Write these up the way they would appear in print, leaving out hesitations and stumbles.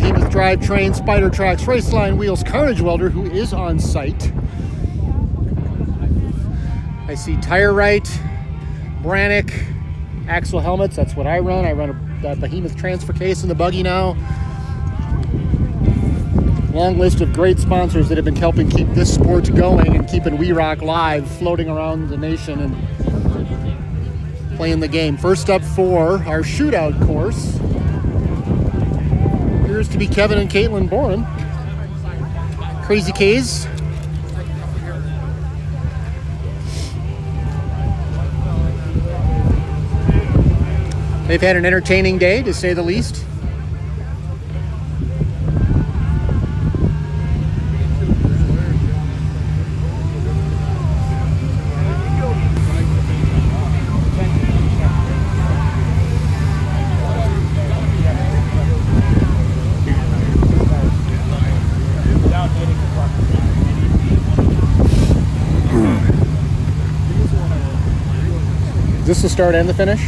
Behemoth drivetrain, Spider Tracks, Raceline Wheels, Carnage Welder, who is on site. I see Tire Right, Brannick, Axle Helmets. That's what I run. I run a Behemoth transfer case in the buggy now. Long list of great sponsors that have been helping keep this sport going and keeping WERock live, floating around the nation and playing the game. First up for our shootout course appears to be Kevin and Caitlin Boren. Crazy K's. They've had an entertaining day, to say the least. Is this the start and the finish?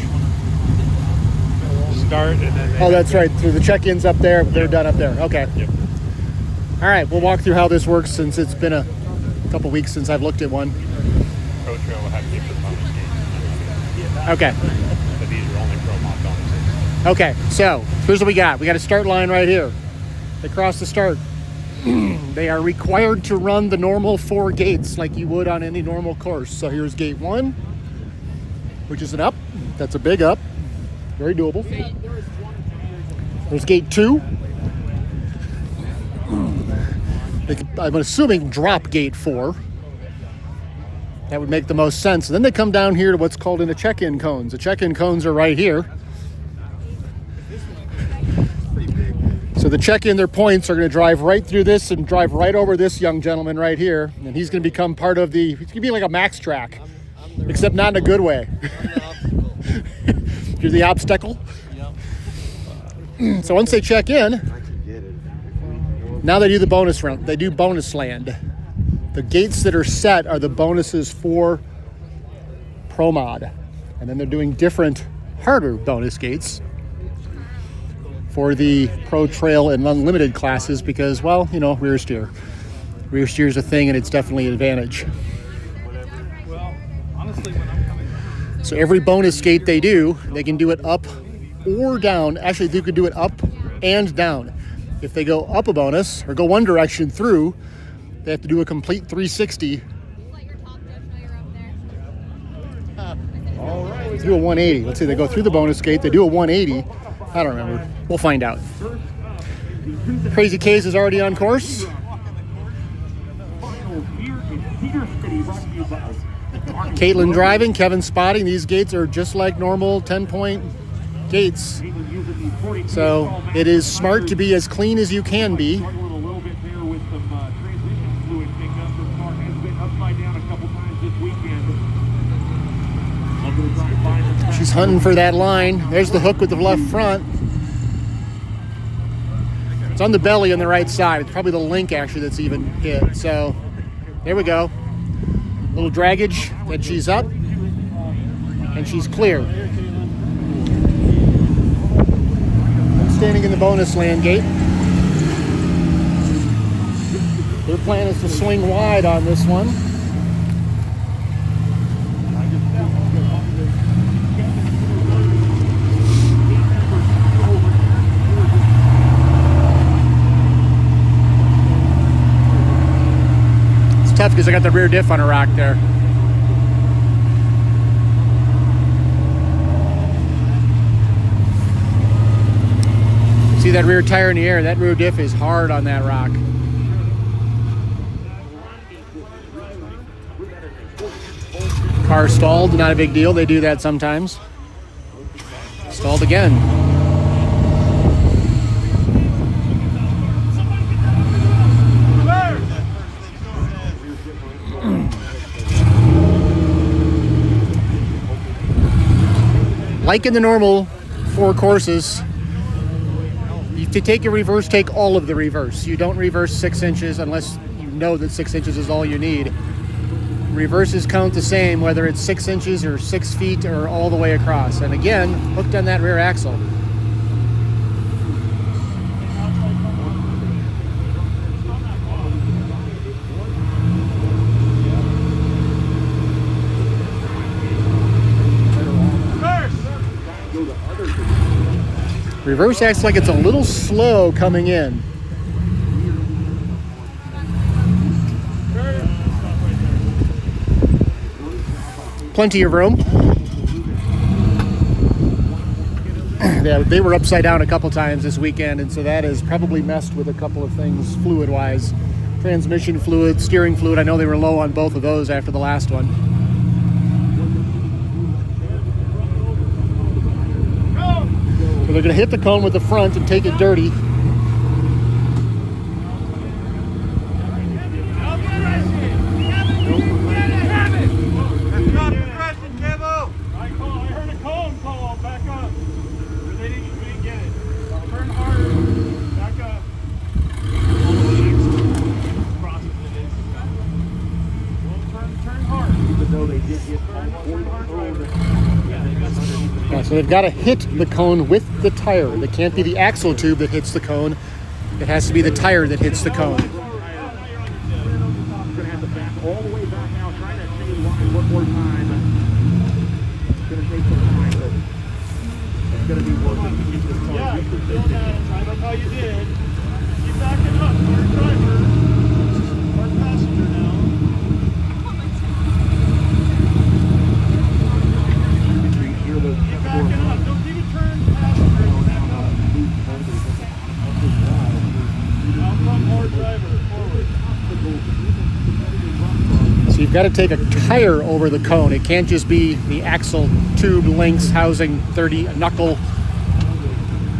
Start and then oh, that's right. So the check-ins up there, they're done up there. Okay. Yep. All right, we'll walk through how this works since it's been a couple weeks since I've looked at one. Pro Trail will have to keep the bonus games. Okay. So these are only pro mod bonuses. Okay, so here's what we got. We got a start line right here. They cross the start. They are required to run the normal 4 gates like you would on any normal course. So here's gate 1, which is an up. That's a big up. Very doable. There's gate 2. I'm assuming drop gate 4. That would make the most sense. And then they come down here to what's called in the check-in cones. The check-in cones are right here. So the check-in, their points are going to drive right through this and drive right over this young gentleman right here. And he's going to become part of the, it's going to be like a max track, except not in a good way. You're the obstacle. Yep. So once they check in, now they do the bonus round. They do bonus land. The gates that are set are the bonuses for Pro Mod. And then they're doing different, harder bonus gates for the Pro Trail and Unlimited classes because, well, you know, rear steer. Rear steer is a thing and it's definitely an advantage. So every bonus gate they do, they can do it up or down. Actually, they could do it up and down. If they go up a bonus or go one direction through, they have to do a complete 360. Do a 180. Let's say they go through the bonus gate, they do a 180. I don't remember. We'll find out. Crazy K's is already on course. Caitlin driving, Kevin spotting. These gates are just like normal 10-point gates. So it is smart to be as clean as you can be. She's hunting for that line. There's the hook with the left front. It's on the belly on the right side. It's probably the link actually that's even hit. So there we go. Little dragage that she's up and she's clear. Standing in the bonus land gate. Their plan is to swing wide on this one. It's tough because I got the rear diff on a rock there. See that rear tire in the air? That rear diff is hard on that rock. Car stalled, not a big deal. They do that sometimes. Stalled again. Like in the normal 4 courses, to take a reverse, take all of the reverse. You don't reverse 6 inches unless you know that 6 inches is all you need. Reverses count the same, whether it's 6 inches or 6 feet or all the way across. And again, hooked on that rear axle. Reverse acts like it's a little slow coming in. Plenty of room. Yeah, they were upside down a couple times this weekend, and so that has probably messed with a couple of things fluid-wise. Transmission fluid, steering fluid. I know they were low on both of those after the last one. So they're going to hit the cone with the front and take it dirty. So they've got to hit the cone with the tire. It can't be the axle tube that hits the cone. It has to be the tire that hits the cone. All the way back now, trying to change line one more time. It's going to take some time, but it's going to be working to keep this car. Yeah, you're still got it. I like how you did. Keep backing up. Hard driver. Hard passenger now. Keep backing up. Don't even turn passenger. Back up. Now come hard driver. Forward. So you've got to take a tire over the cone. It can't just be the axle tube links housing 30 knuckle.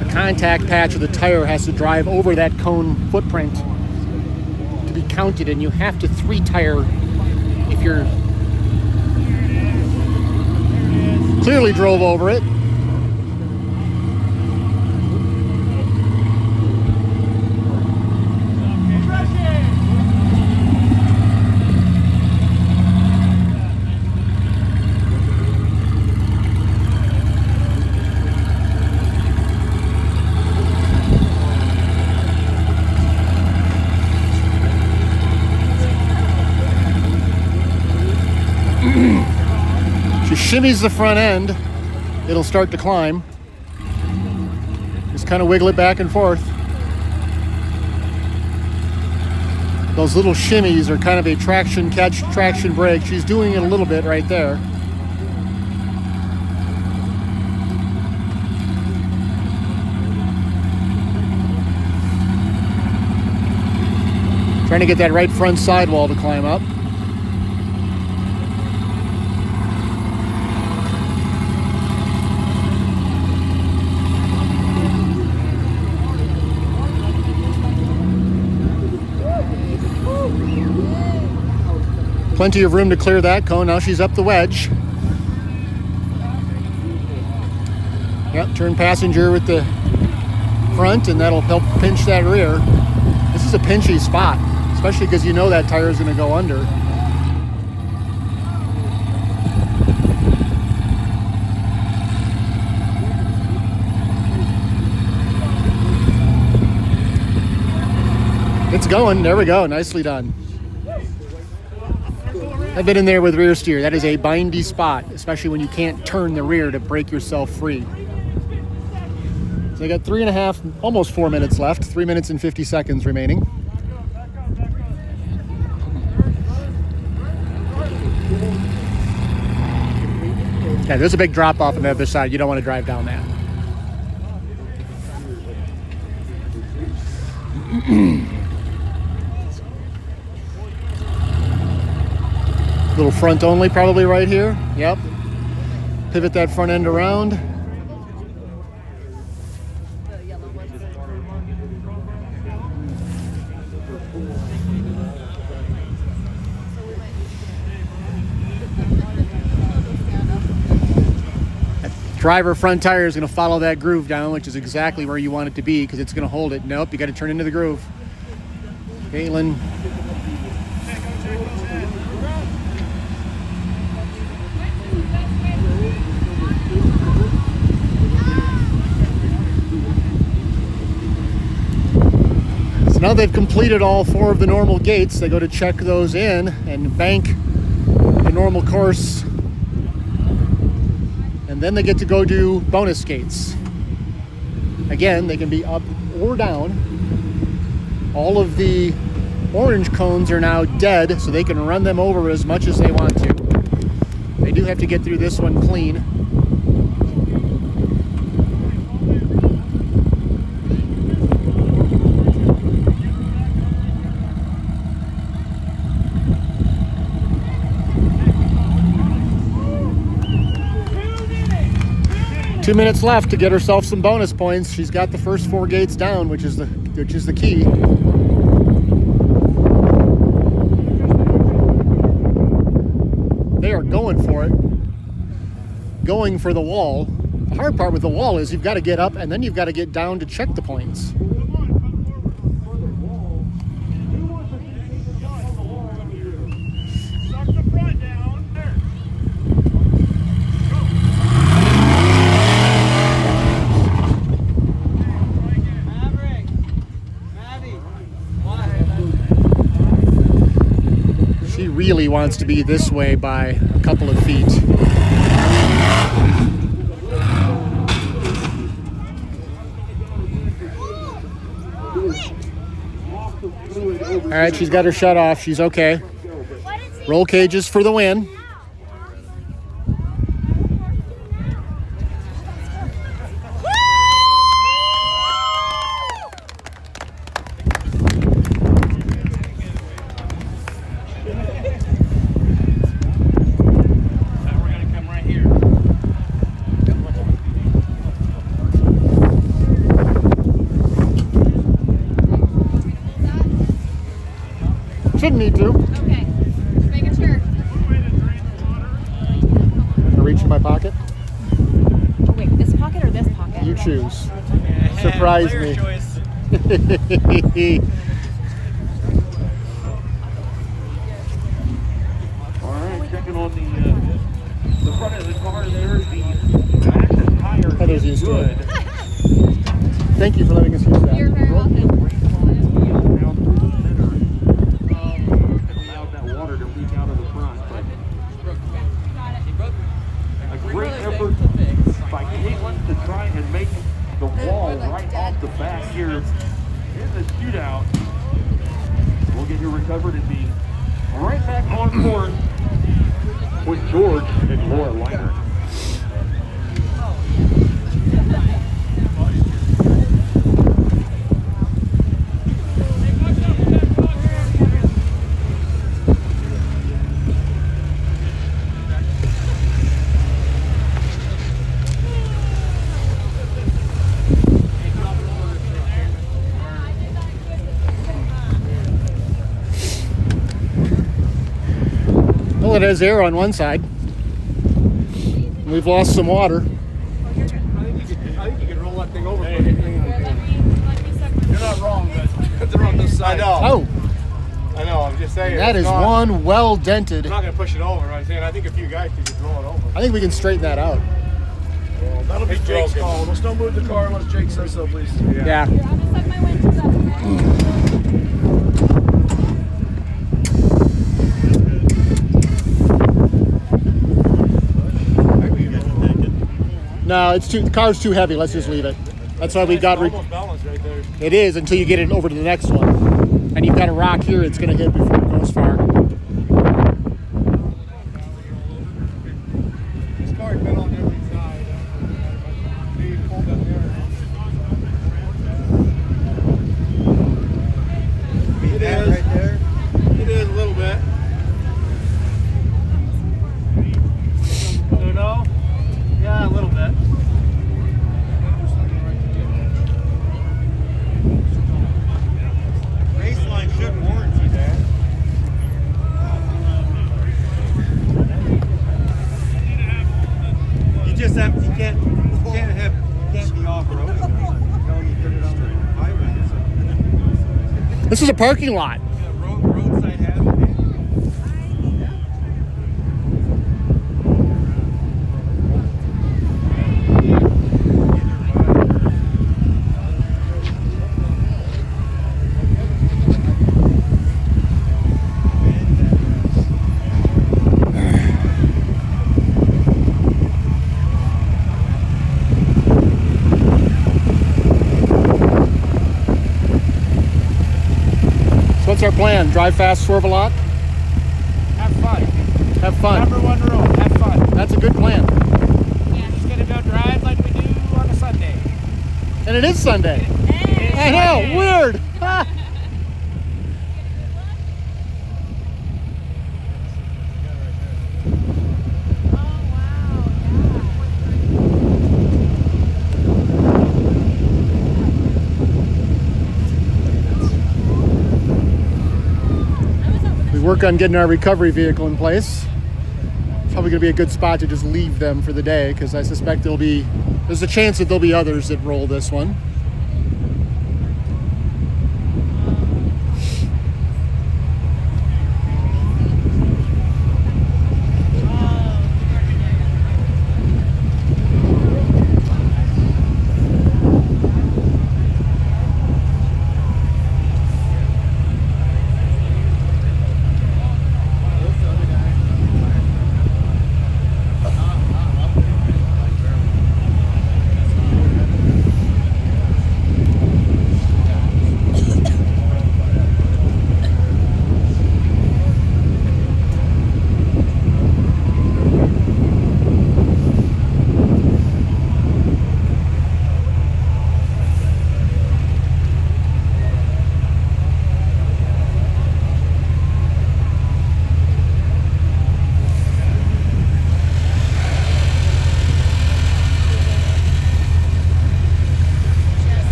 The contact patch of the tire has to drive over that cone footprint to be counted, and you have to 3-tire if you're clearly drove over it. She shimmies the front end, it'll start to climb. Just kind of wiggle it back and forth. Those little shimmies are kind of a traction catch, traction brake. She's doing it a little bit right there. Trying to get that right front sidewall to climb up. Plenty of room to clear that cone. Now she's up the wedge. Yep, turn passenger with the front, and that'll help pinch that rear. This is a pinchy spot, especially because you know that tire is going to go under. It's going. There we go. Nicely done. I've been in there with rear steer. That is a bindy spot, especially when you can't turn the rear to break yourself free. So I got 3.5, almost 4 minutes left. 3 minutes and 50 seconds remaining. Yeah, there's a big drop off on the other side. You don't want to drive down that. Little front only probably right here. Yep. Pivot that front end around. That driver front tire is going to follow that groove down, which is exactly where you want it to be because it's going to hold it. Nope, you got to turn into the groove. Caitlin. Now they've completed all 4 of the normal gates. They go to check those in and bank the normal course. And then they get to go do bonus gates. Again, they can be up or down. All of the orange cones are now dead, so they can run them over as much as they want to. They do have to get through this one clean. Two minutes left to get herself some bonus points. She's got the first 4 gates down, which is the key. They are going for it. Going for the wall. The hard part with the wall is you've got to get up and then you've got to get down to check the points. She really wants to be this way by a couple of feet. All right, she's got her shut off. She's okay. Roll cages for the win. Shouldn't need to. Okay, just making sure. Can I reach in my pocket? Oh wait, this pocket or this pocket? You choose. Surprise me. All right, checking on the front of the car there. The active tire Heather's is used to good. it. Thank you for letting us use that. You're very welcome. Allowed that water to leak out of the front, but a great effort by Caitlin to try and make the wall right off the back here in the shootout. We'll get you recovered and be right back on course with George and Laura Leiter. Well, it has air on one side. We've lost some water. I think you can roll that thing over. You're You're not wrong, but they're on this side. Oh, I know. I'm just saying. that it's is not, one well dented. I'm not going to push it over. I'm saying I think a few guys could just roll it over. I think we can straighten that out. Well, that'll be Jake's call. Let's don't move the car unless Jake says so, please. Yeah. I'm gonna suck my winches up. No, it's too. The car's too heavy. Let's just leave it. That's why we got. Almost balanced right there. It is until you get it over to the next one, and you've got a rock here. It's going to hit before it goes far. This car's been on every side. Maybe pulled up there. It is. Right there. It is a little bit. No? Yeah, a little bit. Baseline should warranty that. You just have, you can't be off-road. You put it on the highway. This is a parking lot. Roadside hazard. what's our plan? Drive fast, swerve a lot? Have fun. Have fun. Number one rule, have fun. That's a good plan. Just gonna go drive like we do on a Sunday. And it is Sunday. I know, weird. Ha. We work on getting our recovery vehicle in place. It's probably going to be a good spot to just leave them for the day because I suspect there's a chance that there'll be others that roll this one.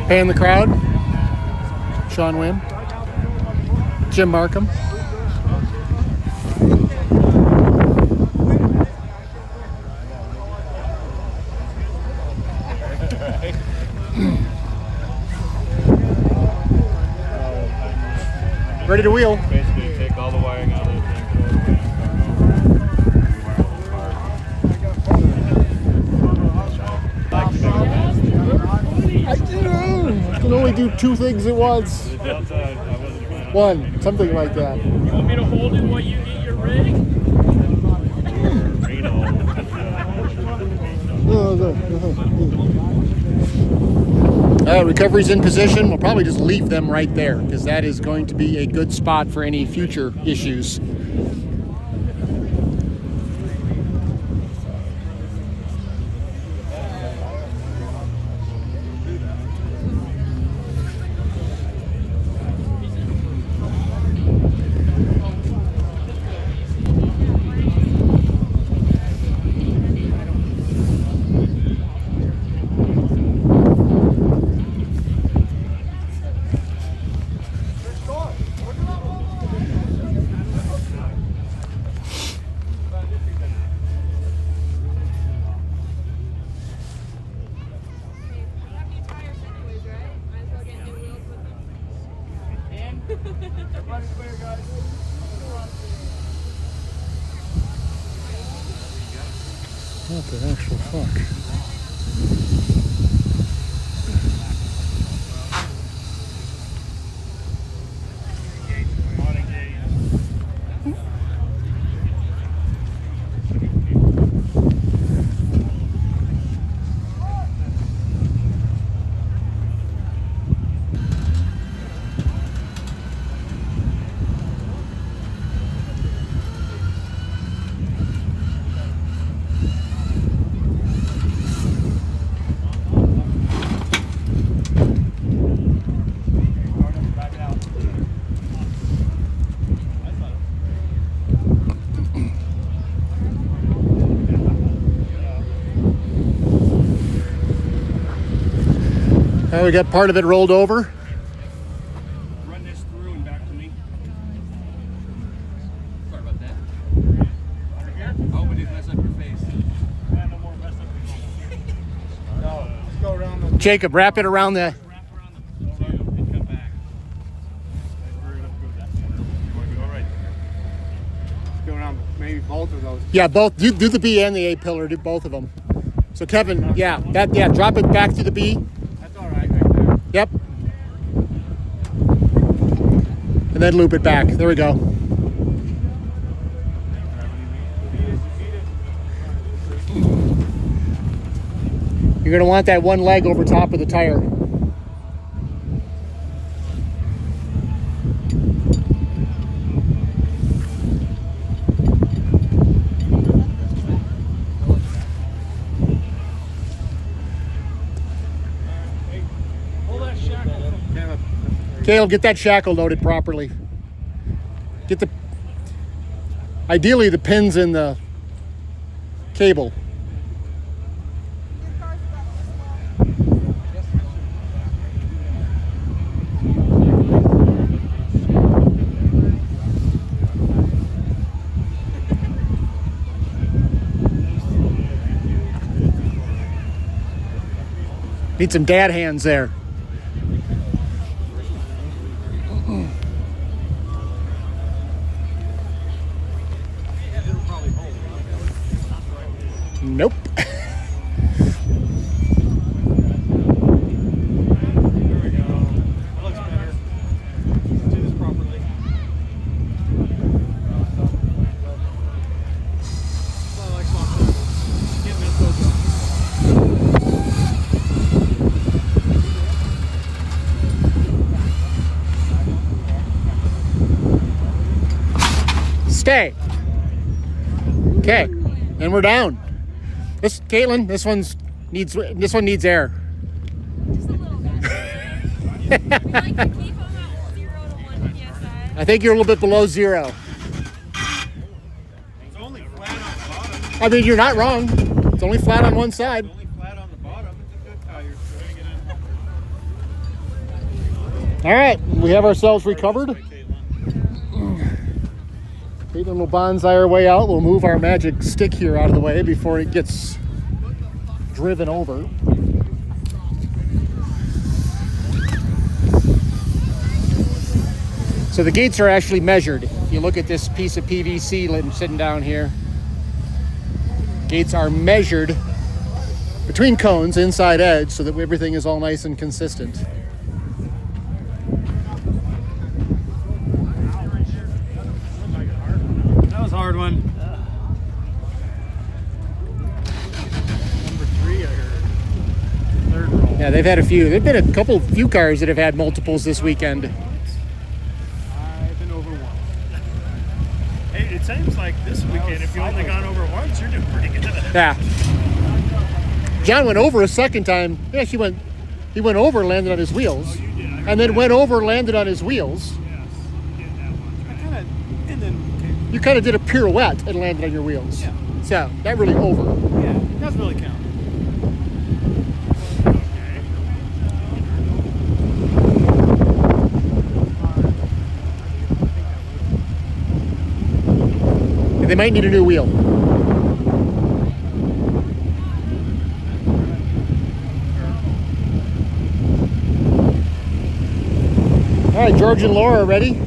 Paying the crowd, Sean Wynn, Jim Markham. Ready to wheel. Basically, take all the wiring out of the thing, throw it away, and start over. I can only do two things at once. The Delta, I wasn't planning. One, something like that. You want me to hold it while you get your rig? All right, recovery's in position. We'll probably just leave them right there because that is going to be a good spot for any future issues. What the actual fuck? Well, we got part of it rolled over. Run this through and back to me. Sorry about that. Oh, but didn't mess up your face. Yeah, no more mess up your face. No, let's go around the Jacob, wrap it around the. wrap around the tube and come back. We're gonna go that way. You want to go right there? Let's go around maybe both of those. Yeah, both. Do the B and the A pillar. Do both of them. So Kevin, yeah, drop it back to the B. That's all right, right there. Yep. And then loop it back. There we go. You're gonna want that one leg over top of the tire. Caleb, get that shackle loaded properly. Get ideally the pins in the cable. Need some dad hands there. Nope. There we go. That looks better. Let's do this properly. Well, like something. Getting this focused. Stay. Okay, and we're down. Caitlin, this one needs air. Just a little bit. Like to keep them at 0 to 1 PSI. I think you're a little bit below 0. It's only flat on the bottom. I mean, you're not wrong. It's only flat on one side. It's only flat on the bottom. It's a good tire. All right, we have ourselves recovered. Caitlin. Caitlin will bonsai our way out. We'll move our magic stick here out of the way before it gets driven over. So the gates are actually measured. If you look at this piece of PVC sitting down here, gates are measured between cones, inside edge, so that everything is all nice and consistent. That was a hard one. Number 3, I heard. 3rd roll. Yeah, they've had a few. There've been a few cars that have had multiples this weekend. I've been over once. Hey, it seems like this weekend, if you only gone over once, you're doing pretty good. Yeah. John went over a second time. Yeah, he went over, landed on his wheels, and then went over, landed on his wheels. You kind of did a pirouette and landed on your wheels. Yeah. So that really over. Yeah, it doesn't really count. They might need a new wheel. All right, George and Laura are ready.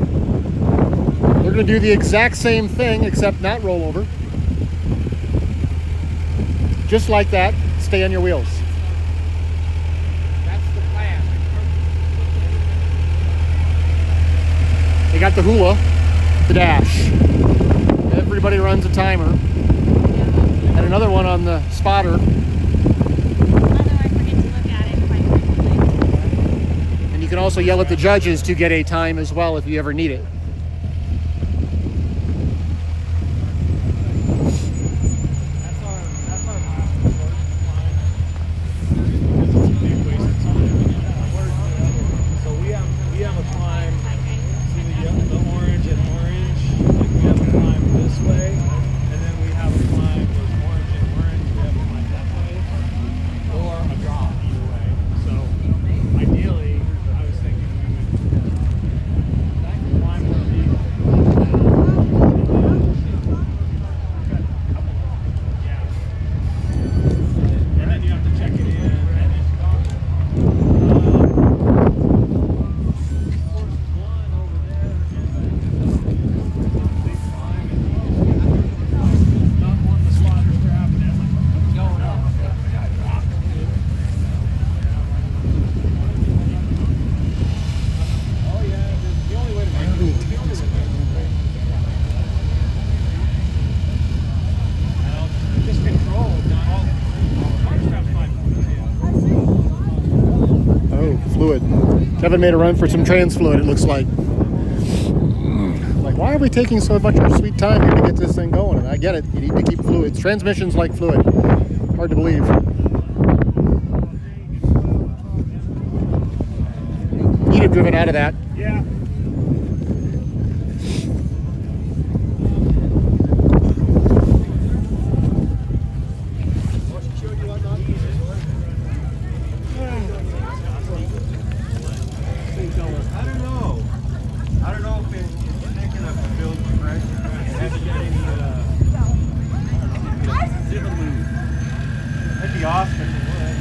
They're going to do the exact same thing, except not roll over. Just like that, stay on your wheels. That's the plan. They got the hula, the dash. Everybody runs a timer. And another one on the spotter. Although I forget to look at it quite frequently. And you can also yell at the judges to get a time as well if you ever need it. So we have a climb. See the orange and orange. Like we have a climb this way, and then we have a climb with orange and orange. We have a climb that way, or a drop either way. So I Kevin made a run for some trans fluid, it looks like. Like, why are we taking so much of our sweet time here to get this thing going? And I get it. You need to keep fluids. Transmission's like fluid. Hard to believe. You'd have driven out of that. Yeah. I don't know if it's thinking of the build pressure. Have you got any zip lube? That'd be awesome if it would.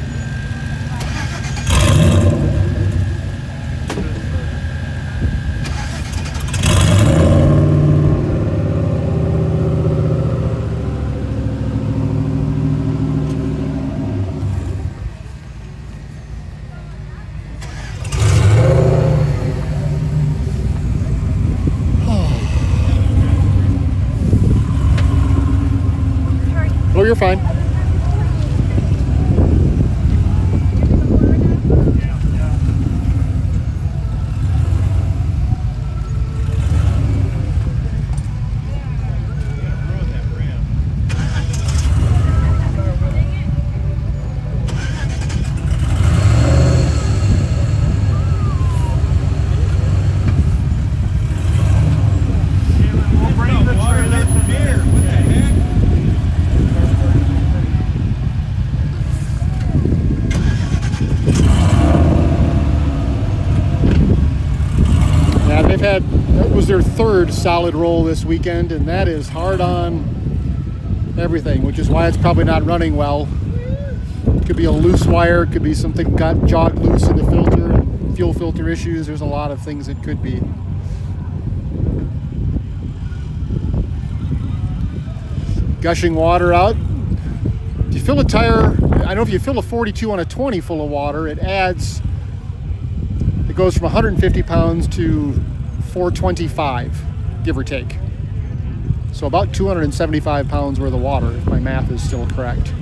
Oh, you're fine. We'll bring the trailer from here. What the heck? Yeah, that was their third solid roll this weekend, and that is hard on everything, which is why it's probably not running well. It could be a loose wire, it could be something got jogged loose in the filter, and fuel filter issues. There's a lot of things it could be. Gushing water out. If you fill a tire, I know if you fill a 42 on a 20 full of water, it goes from 150 pounds to 425, give or take. So about 275 pounds worth of water, if my math is still correct.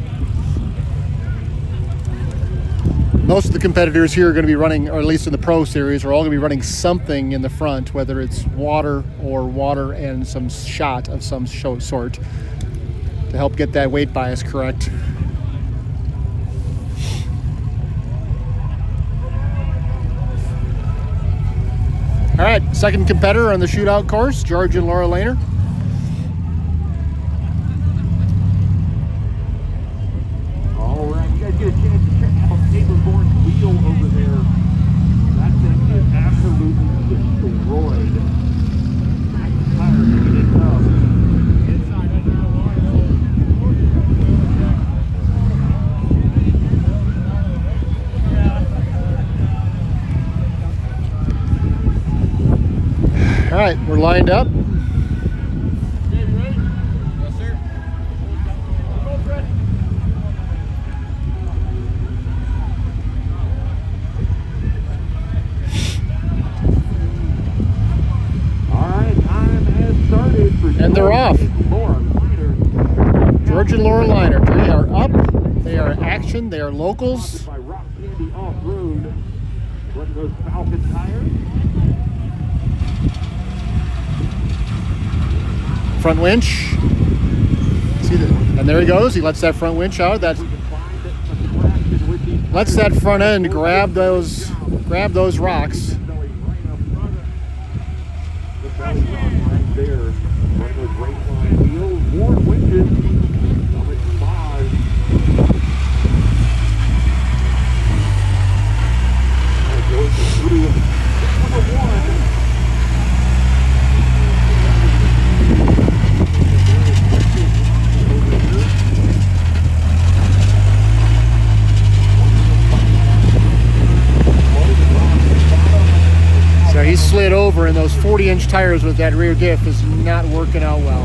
Most of the competitors here are going to be running, or at least in the Pro Series, are all going to be running something in the front, whether it's water or water and some shot of some sort to help get that weight bias correct. All right, second competitor on the shootout course, George and Laura Lehner. All right, you guys get a chance to check out Taborborn's wheel over there. That thing is absolutely destroyed. Tire making it tough. All right, we're lined up. Yes, sir. All right, time has started for And they're off. Laura Lehner. George and Laura Lehner, they are up. They are action. They are locals. By Rock Candy Off-Road. Running those Falcon tires. Front winch. See that? And there he goes. He lets that front winch out. That lets that front end grab those rocks. The belly rock right there. One of those race line wheels. More winches. Number 5. And goes through number 1. So he slid over, and those 40-inch tires with that rear diff is not working out well.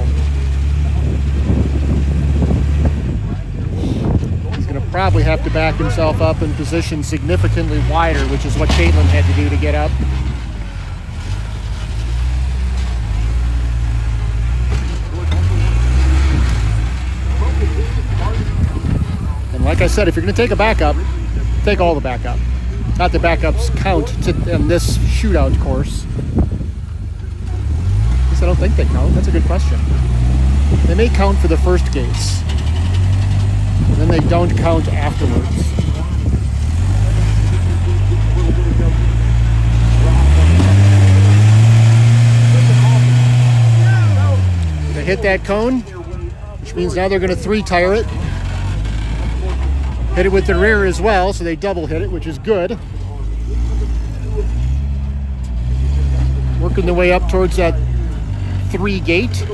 He's going to probably have to back himself up and position significantly wider, which is what Caitlin had to do to get up. And like I said, if you're going to take a backup, take all the backup. Not the backups count in this shootout course. At least I don't think they count. That's a good question. They may count for the first gates. And then they don't count afterwards. They hit that cone, which means now they're going to 3-tire it. Hit it with the rear as well, so they double hit it, which is good. Working their way up towards that 3 gate.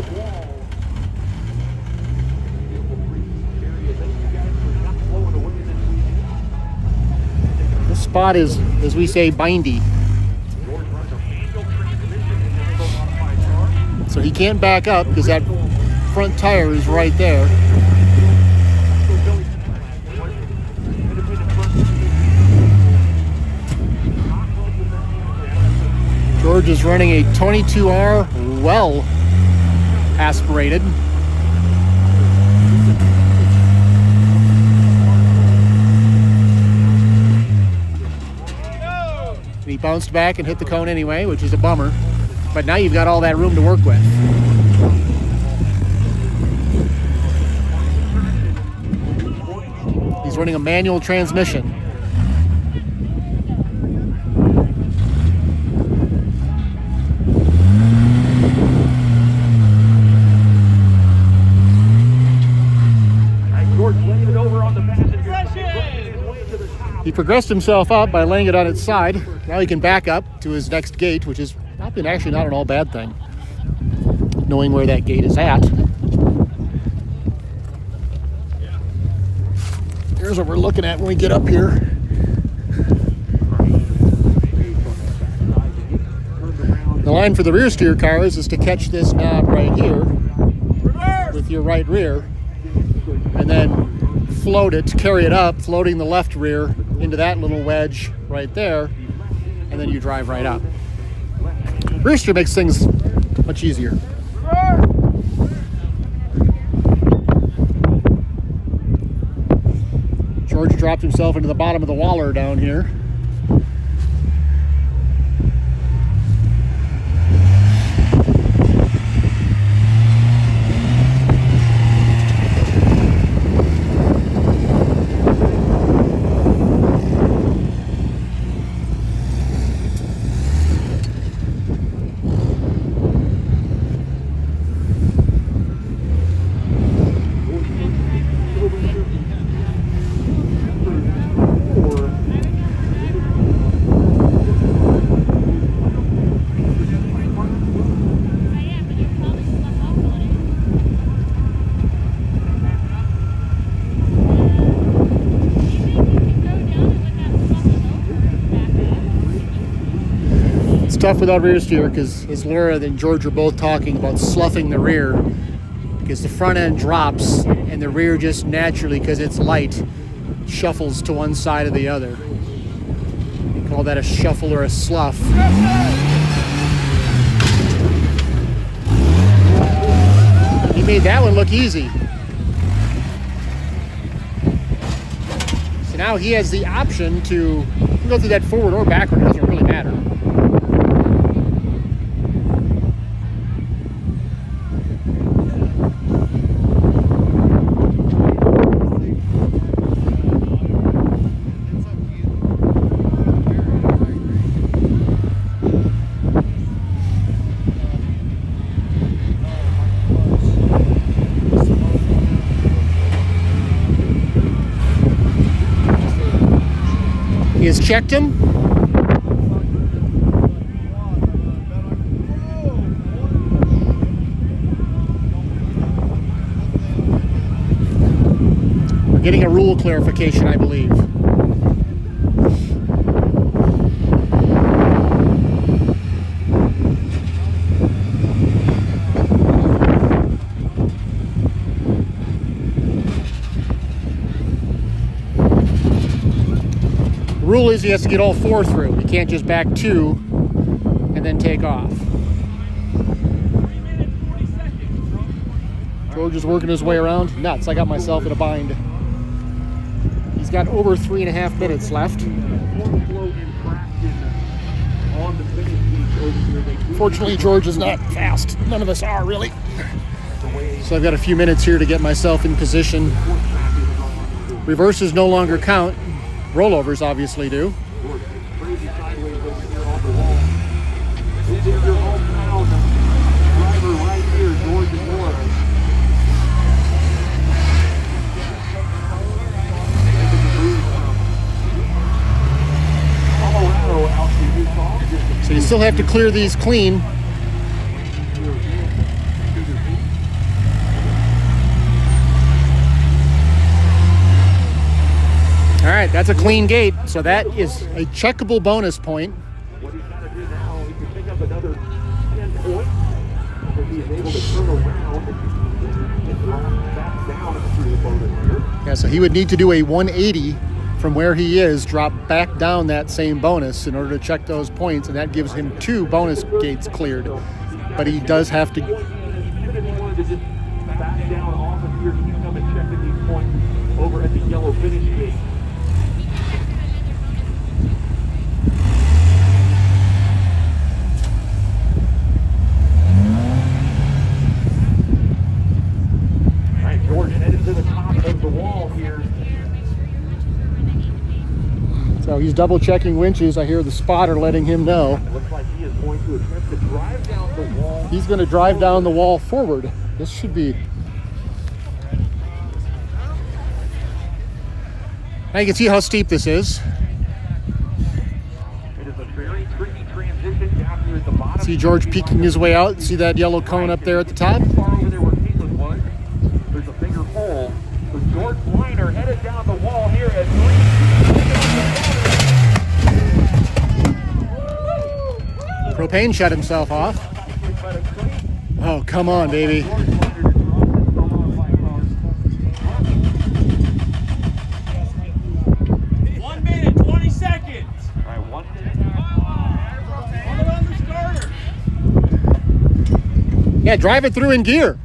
This spot is, as we say, bindy. So he can't back up because that front tire is right there. George is running a 22R, well aspirated. He bounced back and hit the cone anyway, which is a bummer. But now you've got all that room to work with. He's running a manual transmission. He progressed himself up by laying it on its side. Now he can back up to his next gate, which is actually not an all bad thing, knowing where that gate is at. Here's what we're looking at when we get up here. The line for the rear steer cars is to catch this knob right here with your right rear, and then float it, carry it up, floating the left rear into that little wedge right there, and then you drive right up. Rear steer makes things much easier. George dropped himself into the bottom of the waller down here. Tough without rear steer because as Laura and George are both talking about sloughing the rear because the front end drops and the rear just naturally, because it's light, shuffles to one side or the other. You call that a shuffle or a slough. He made that one look easy. So now he has the option to go through that forward or backward. It doesn't really matter. He has checked him. We're getting a rule clarification, I believe. Rule is he has to get all 4 through. He can't just back 2 and then take off. George is working his way around. Nuts, I got myself in a bind. He's got over 3.5 minutes left. flow infraction on the finish piece over here. They do Fortunately, George is not fast. None of us are, really. So I've got a few minutes here to get myself in position. Reverses no longer count. Rollovers obviously do. crazy sideways over here on the wall. This is your hometown driver right here, George and Laura. Colorado out to Utah. So you still have to clear these clean. All right, that's a clean gate, so that is a checkable bonus point. What he's got to do now, he can pick up another 10 points if he is able to turn around and drop back down through the bonus here. Yeah, so he would need to do a 180 from where he is, drop back down that same bonus in order to check those points, and that gives him 2 bonus gates cleared. But he does have to. Even if he wanted to just back down off of here, he can come and check in these points over at the yellow finish gate. George headed to the top of the wall here. So he's double checking winches. I hear the spotter letting him know. It looks like he is going to attempt to drive down the wall. He's going to drive down the wall forward. This should be. Now you can see how steep this is. It is a very tricky transition down here at the bottom. See George peeking his way out. See that yellow cone up there at the top? Far over there where Caitlin was, there's a bigger hole. So George Weiner headed down the wall here at 3. Propane shut himself off. Oh, come on, baby. 1 minute, 20 seconds. All right, 1 minute. Hold on the starter. Yeah, drive it through in gear.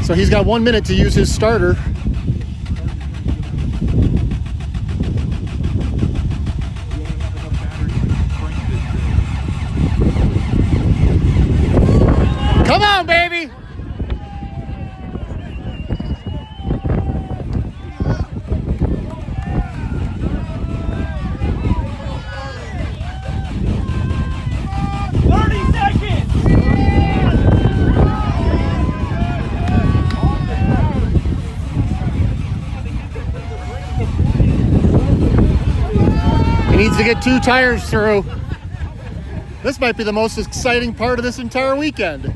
So he's got 1 minute to use his starter. Come on, baby! He needs to get 2 tires through. This might be the most exciting part of this entire weekend. 10,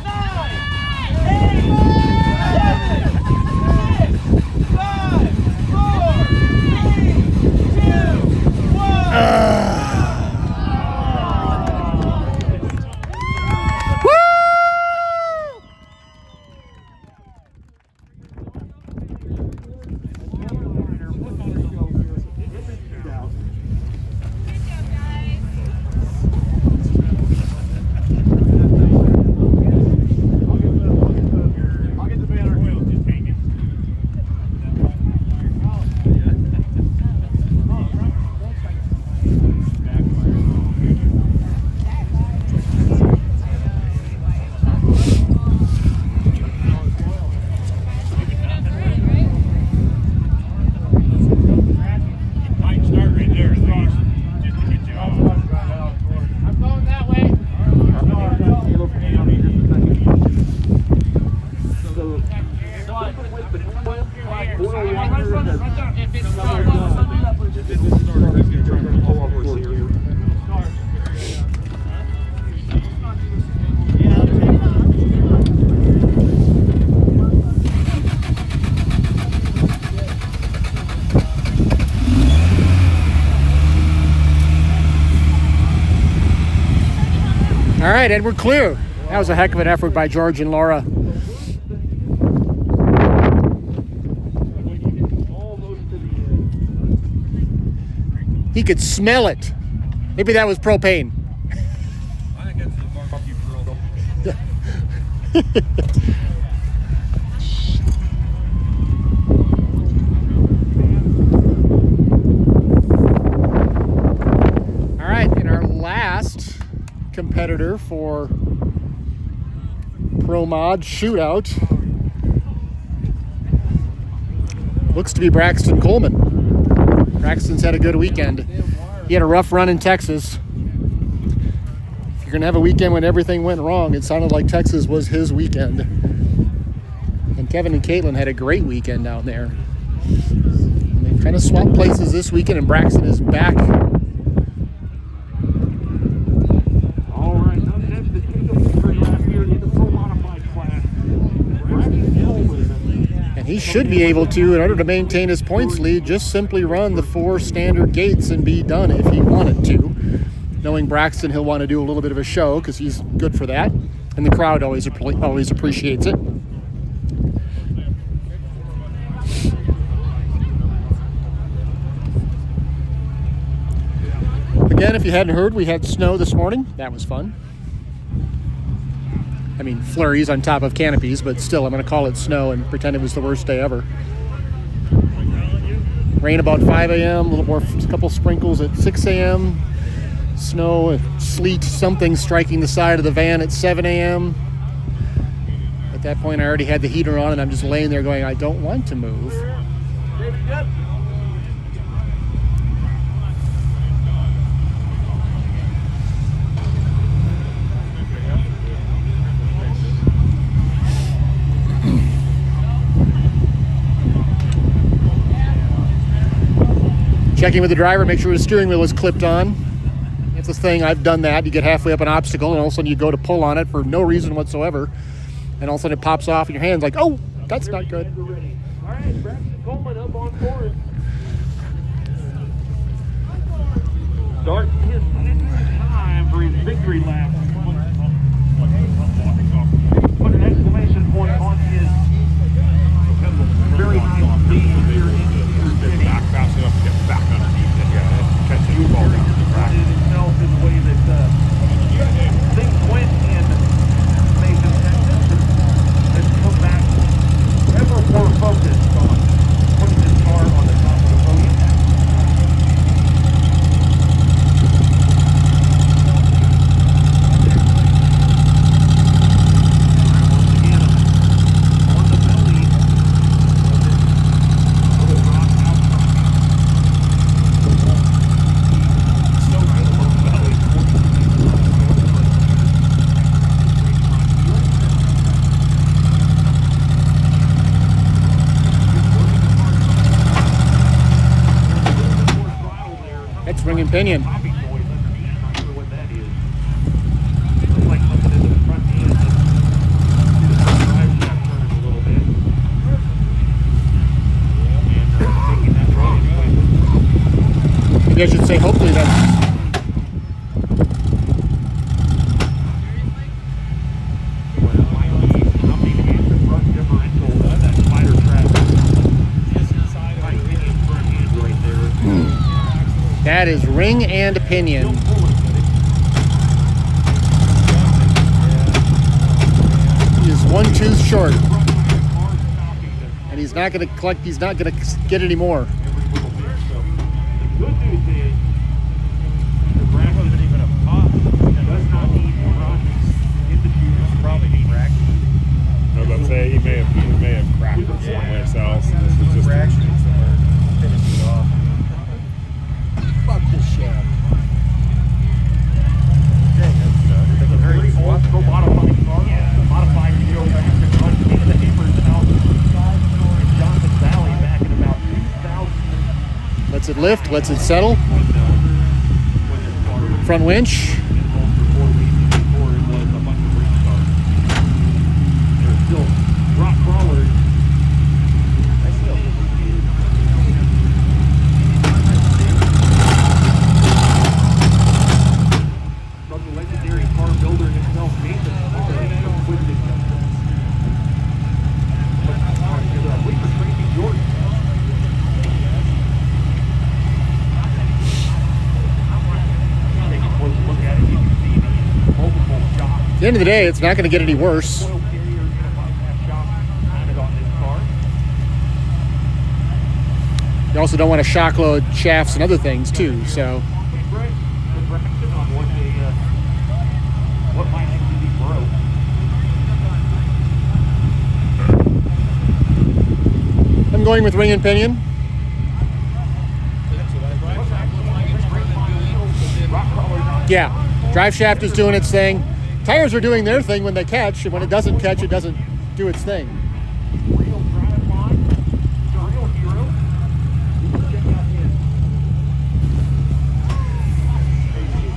9, 8, 7, 6, 5, 4, 3, 2, 1. All right, and we're clear. That was a heck of an effort by George and Laura. All those He could smell it. Maybe that was propane. I think it's the barbecue grill. All right, and our last competitor for Pro Mod Shootout looks to be Braxton Coleman. Braxton's had a good weekend. He had a rough run in Texas. If you're going to have a weekend when everything went wrong, it sounded like Texas was his weekend. And Kevin and Caitlin had a great weekend down there. And they've kind of swapped places this weekend, and Braxton is back. All right, up next to take the victory lap here in the Pro Modified class. Braxton Coleman. And he should be able to, in order to maintain his points lead, just simply run the 4 standard gates and be done if he wanted to. Knowing Braxton, he'll want to do a little bit of a show because he's good for that. And the crowd always appreciates it. Again, if you hadn't heard, we had snow this morning. That was fun. I mean, flurries on top of canopies, but still, I'm going to call it snow and pretend it was the worst day ever. Rain about 5 a.m., a little more, a couple sprinkles at 6 a.m., snow, sleet, something striking the side of the van at 7 a.m. At that point, I already had the heater on, and I'm just laying there going, I don't want to move. Checking with the driver, make sure the steering wheel is clipped on. It's a thing, I've done that. You get halfway up an obstacle and all of a sudden you go to pull on it for no reason whatsoever. And all of a sudden it pops off in your hands like, oh, that's not good. All right, Braxton Coleman up on board. Starts his 10th time for his victory lap. Put an exclamation point on his very nice speed here in Get back fast enough to get back underneath it. Yeah, catch the ball down the track. itself in the way that things went in Mason, Texas, and come back ever more focused on putting his car on the top of the podium. Once again, on the belly of the rock outcrop. That's ring and pinion. Poppy boys underneath, not sure what that is. Looks like something into the front end. See the front drive shaft turning a little bit. And taking that right. Maybe I should say hopefully that's... Well, it might be something against the front differential, that spider track. Right pinion front end right there. That is ring and pinion. He is 1 tooth short. And he's not going to collect, he's not going to get any more. The good news is the Braxton Wasn't even a pop. does not need to run in the Shootout. Probably need cracked. I was about to say he may have cracked it someplace else. And this is just Reaction somewhere. Finish it off. Fuck this shaft. Very old pro modified car. Modified Geo Master runs into the hammers out in Johnson Valley back in about 2000. Lets it lift, lets it settle. When this car was Front winch. involved before it was a bunch of race cars. There's still rock crawlers. I still from the legendary car builder himself, Nathan Hawley, with the wait for Tracy Jordan. end of the day, it's not going to get any worse. Oil carrier is going to bypass shock mounted on this car. You also don't want to shock load shafts and other things too. So Right, the fraction on what might actually be broke. I'm going with ring and pinion. Yeah, drive shaft is doing its thing. Tires are doing their thing when they catch, and when it doesn't catch, it doesn't do its thing. Real drive line, the real hero. You can check out his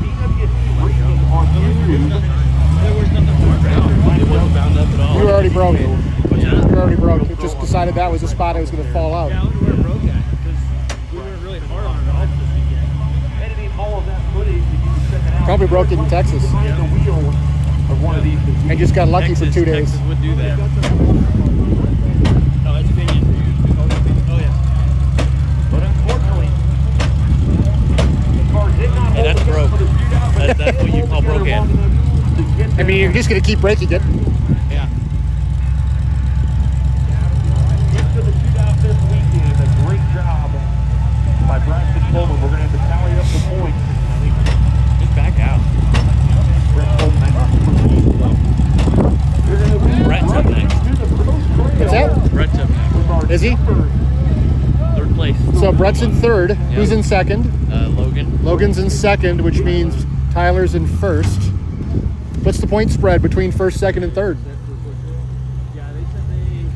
BWC rating on YouTube. There was nothing more bound. It wasn't bound up at all. You were already broke. You were already broke. It just decided that was the spot I was going to fall out. Yeah, I wonder where it broke at because we were really hard on it all this weekend. Editing all of that footage, and you can check it out. Probably broke it in Texas. Behind the wheel of one of these. I just got lucky for 2 days. Texas would do that. No, it's opinion. Oh yeah. But unfortunately, the car did not Hey, that's hold broke. for the shootout, but That's what you call broke in. I mean, you're just going to keep breaking it. Yeah. Into the shootout this weekend. A great job by Braxton Coleman. We're going to have to tally up the points. Just back out. Brett Coleman. Brett's up next. What's that? Brett's up next. Is he? Third place. So Brett's in third. Who's in second? Logan. Logan's in second, which means Tyler's in first. What's the point spread between first, second, and third? Yeah, they said they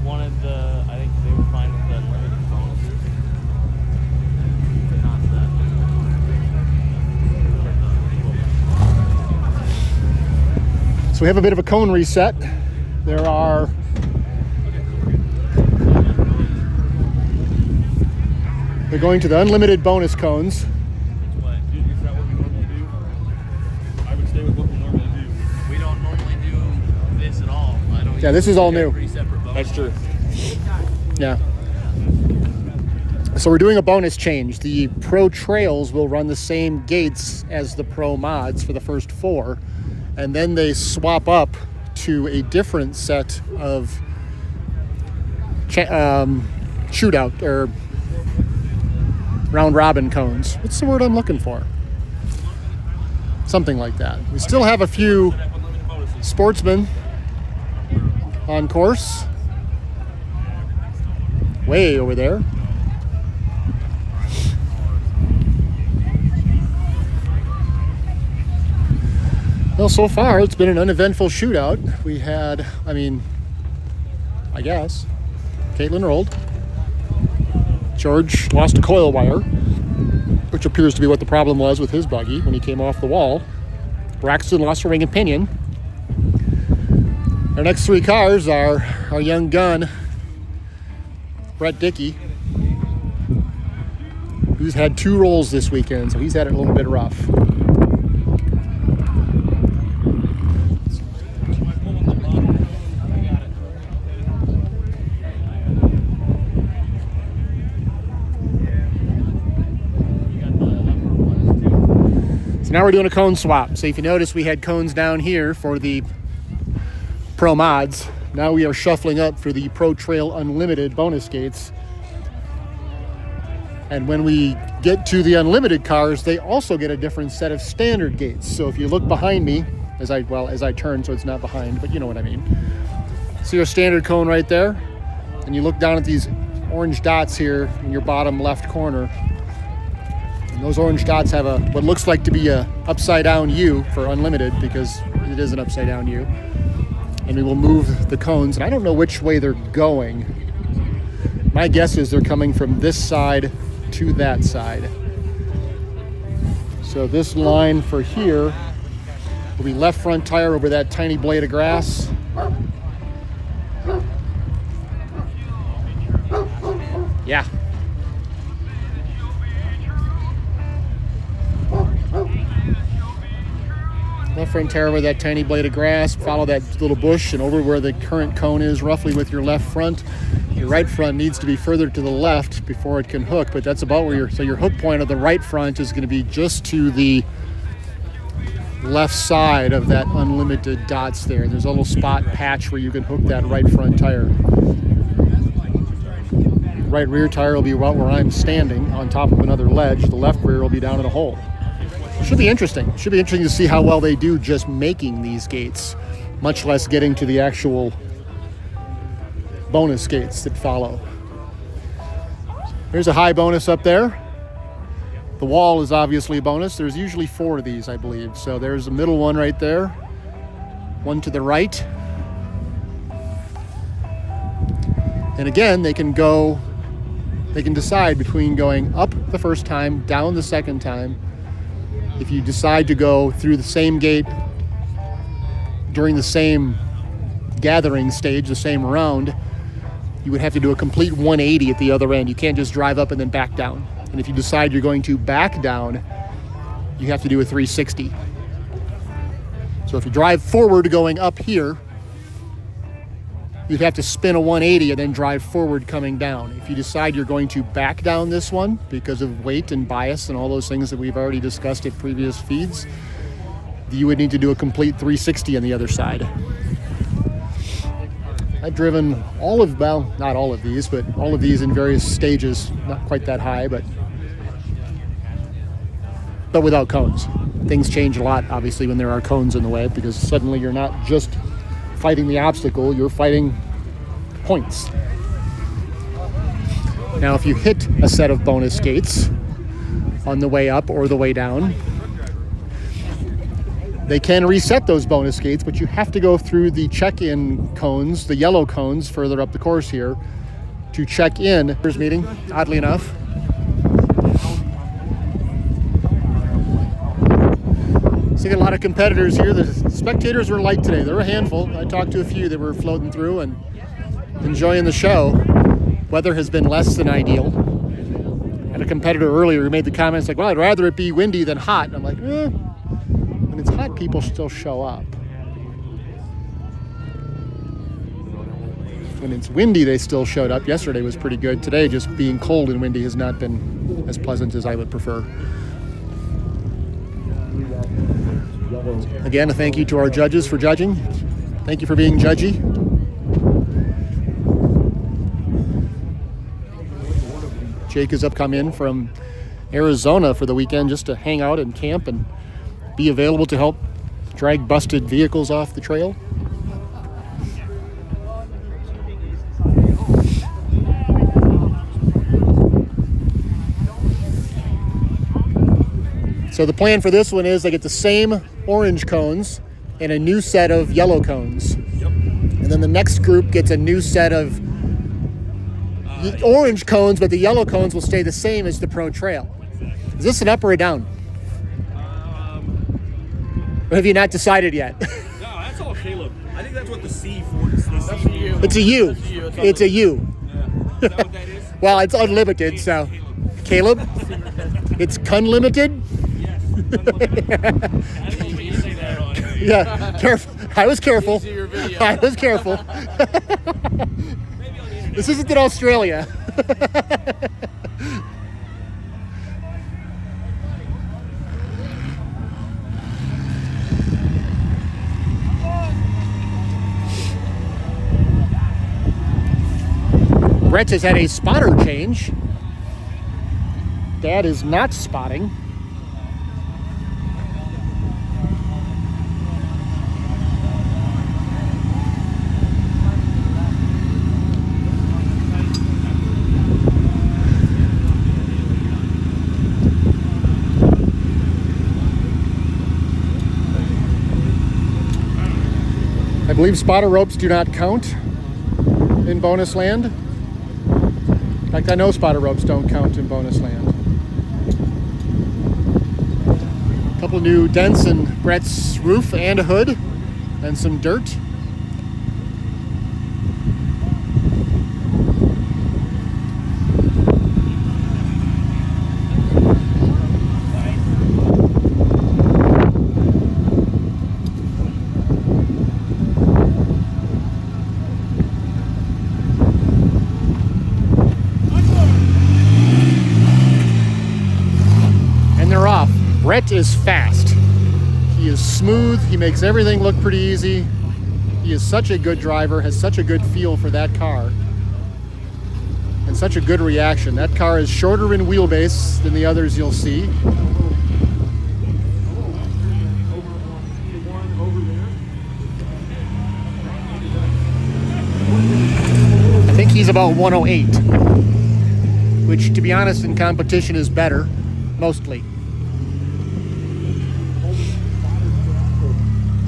wanted the. I think they were fine with the unlimited bonuses. But not that. So we have a bit of a cone reset. There are they're going to the unlimited bonus cones. What? Dude, is that what we normally do? I would stay with what we normally do. We don't normally do this at all. I don't. Yeah, this is all new. Three separate bonuses. That's true. Yeah. So we're doing a bonus change. The Pro Trails will run the same gates as the Pro Mods for the first 4, and then they swap up to a different set of shootout or round robin cones. What's the word I'm looking for? Something like that. We still have a few sportsmen on course. Way over there. Well, so far it's been an uneventful shootout. We had, I guess, Caitlin rolled. George lost a coil wire, which appears to be what the problem was with his buggy when he came off the wall. Braxton lost a ring and pinion. Our next 3 cars are our young gun, Brett Dickey, who's had 2 rolls this weekend, so he's had it a little bit rough. Now we're doing a cone swap. So if you notice, we had cones down here for the Pro Mods. Now we are shuffling up for the Pro Trail Unlimited bonus gates. And when we get to the Unlimited cars, they also get a different set of standard gates. So if you look behind me, as I turn so it's not behind, but you know what I mean. See our standard cone right there? And you look down at these orange dots here in your bottom left corner. And those orange dots have what looks like to be a upside down U for unlimited, because it is an upside down U. And we will move the cones, and I don't know which way they're going. My guess is they're coming from this side to that side. So this line for here will be left front tire over that tiny blade of grass. Yeah. Left front tire over that tiny blade of grass, follow that little bush and over where the current cone is, roughly with your left front. Your right front needs to be further to the left before it can hook, but that's about where so your hook point of the right front is going to be just to the left side of that unlimited dots there. There's a little spot patch where you can hook that right front tire. Right rear tire will be right where I'm standing on top of another ledge. The left rear will be down in a hole. Should be interesting. Should be interesting to see how well they do just making these gates, much less getting to the actual bonus gates that follow. There's a high bonus up there. The wall is obviously a bonus. There's usually 4 of these, I believe. So there's a middle one right there, one to the right. And again, they can decide between going up the first time, down the second time. If you decide to go through the same gate during the same gathering stage, the same round, you would have to do a complete 180 at the other end. You can't just drive up and then back down. And if you decide you're going to back down, you have to do a 360. So if you drive forward going up here, you'd have to spin a 180 and then drive forward coming down. If you decide you're going to back down this one because of weight and bias and all those things that we've already discussed at previous feeds, you would need to do a complete 360 on the other side. I've driven all of, well, not all of these, but all of these in various stages, not quite that high, but without cones. Things change a lot, obviously, when there are cones in the way, because suddenly you're not just fighting the obstacle, you're fighting points. Now, if you hit a set of bonus gates on the way up or the way down, they can reset those bonus gates, but you have to go through the check-in cones, the yellow cones further up the course here, to check in. First meeting, oddly enough. So you got a lot of competitors here. The spectators were light today. There were a handful. I talked to a few that were floating through and enjoying the show. Weather has been less than ideal. I had a competitor earlier who made the comments like, well, I'd rather it be windy than hot. And I'm like, when it's hot, people still show up. When it's windy, they still showed up. Yesterday was pretty good. Today, just being cold and windy has not been as pleasant as I would prefer. Again, a thank you to our judges for judging. Thank you for being judgy. Jake has come in from Arizona for the weekend just to hang out and camp and be available to help drag busted vehicles off the trail. So the plan for this one is they get the same orange cones and a new set of yellow cones. Yep. And then the next group gets a new set of orange cones, but the yellow cones will stay the same as the pro trail. Is this an up or a down? Or have you not decided yet? No, that's all Caleb. I think that's what the C for is. That's a U. It's a U. It's a U. Yeah. Is that what that is? Well, it's unlimited, so. Caleb? It's cunlimited? Yeah, careful. I was careful. I was careful. This isn't in Australia. Brett has had a spotter change. Dad is not spotting. I believe spotter ropes do not count in bonus land. In fact, I know spotter ropes don't count in bonus land. A couple new dents in Brett's roof and a hood, and some dirt. Brett is fast. He He is smooth. He makes everything look pretty easy. He is such a good driver, has such a good feel for that car, and such a good reaction. That car is shorter in wheelbase than the others you'll see. I think he's about 108, which, to be honest, in competition is better, mostly.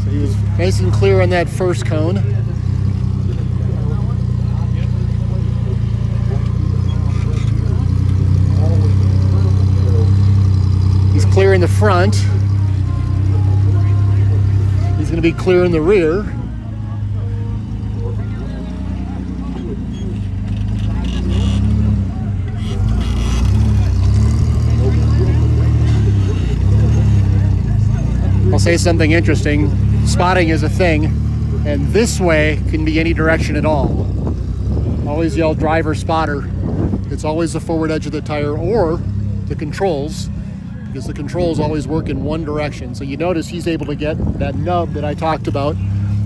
So he was nice and clear on that first cone. He's clear in the front. He's going to be clear in the rear. I'll say something interesting. Spotting is a thing, and this way can be any direction at all. Always yell driver spotter. It's always the forward edge of the tire or the controls, because the controls always work in one direction. So you notice he's able to get that nub that I talked about,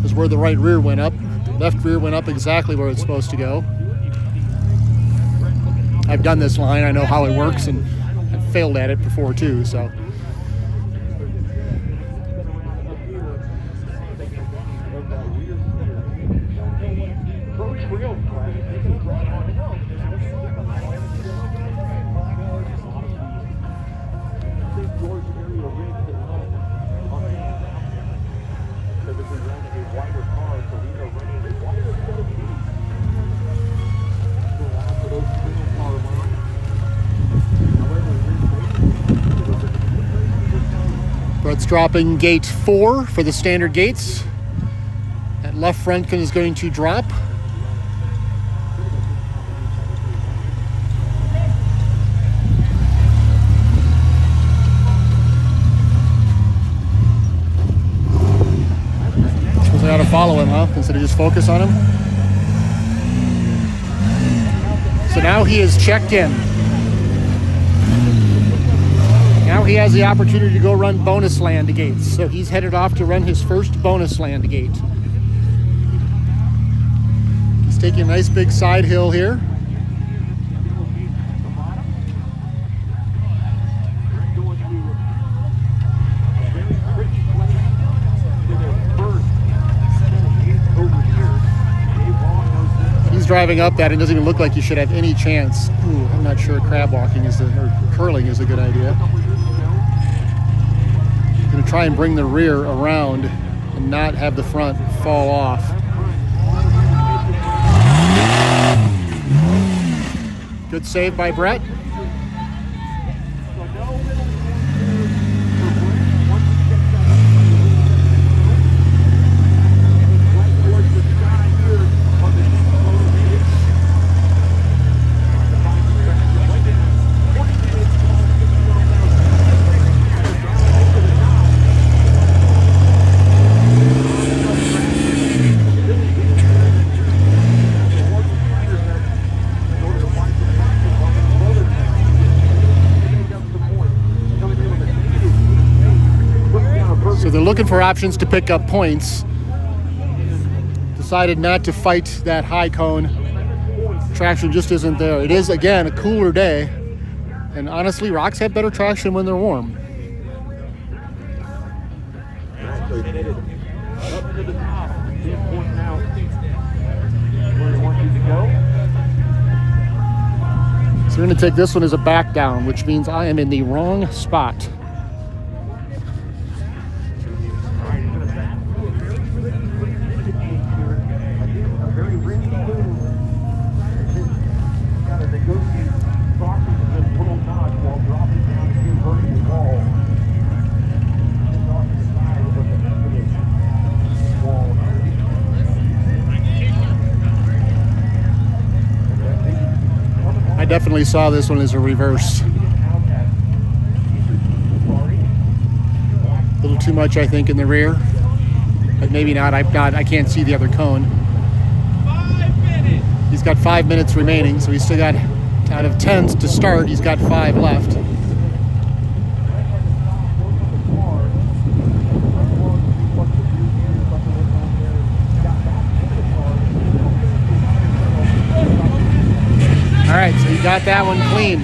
is where the right rear went up. Left rear went up exactly where it's supposed to go. I've done this line, I know how it works, and I've failed at it before too, so. Brett's dropping gate 4 for the standard gates. That left front is going to drop. Suppose I ought to follow him, huh? Instead of just focus on him. So now he is checked in. Now he has the opportunity to go run bonus land gates. So he's headed off to run his first bonus land gate. He's taking a nice big side hill here. He's driving up that and doesn't even look like he should have any chance. Ooh, I'm not sure crab walking or curling is a good idea. Going to try and bring the rear around and not have the front fall off. Good save by Brett. They're looking for options to pick up points. Decided not to fight that high cone. Traction just isn't there. It is, again, a cooler day. And honestly, rocks have better traction when they're warm. So we're going to take this one as a back down, which means I am in the wrong spot. I definitely saw this one as a reverse. A little too much, I think, in the rear, but maybe not. I can't see the other cone. He's got 5 minutes remaining, so he's still got, out of 10 to start, he's got 5 left. He got that one clean.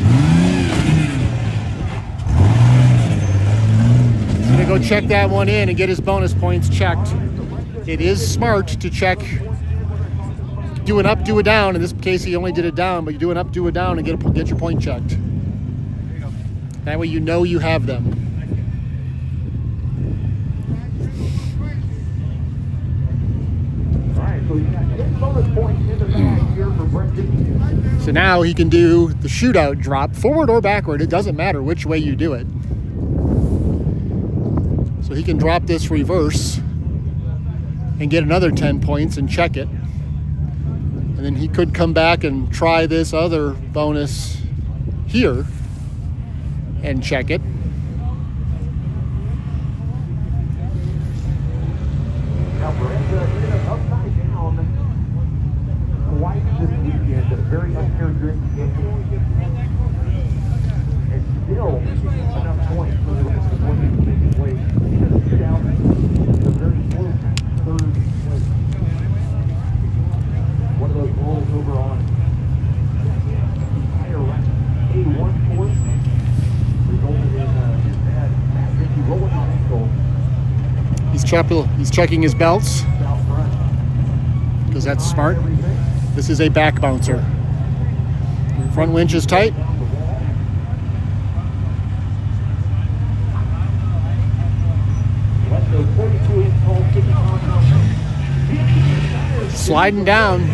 He's gonna go check that one in and get his bonus points checked. It is smart to check, do an up, do a down. In this case, he only did it down, but you do an up, do a down, and get your point checked. That way you know you have them. So now he can do the shootout drop, forward or backward. It doesn't matter which way you do it. So he can drop this reverse and get another 10 points and check it. And then he could come back and try this other bonus here and check it. Now, Miranda upside down twice this weekend. A very uncharacteristic game. And still enough points for the rest of what he's taking place. The shootout is a very close third place. One of those rolls over on higher right. A1 point resulted in his dad, Matt Rickey, rolling his ankle. He's checking his belts because that's smart. This is a back bouncer. Front winch is tight. Sliding down.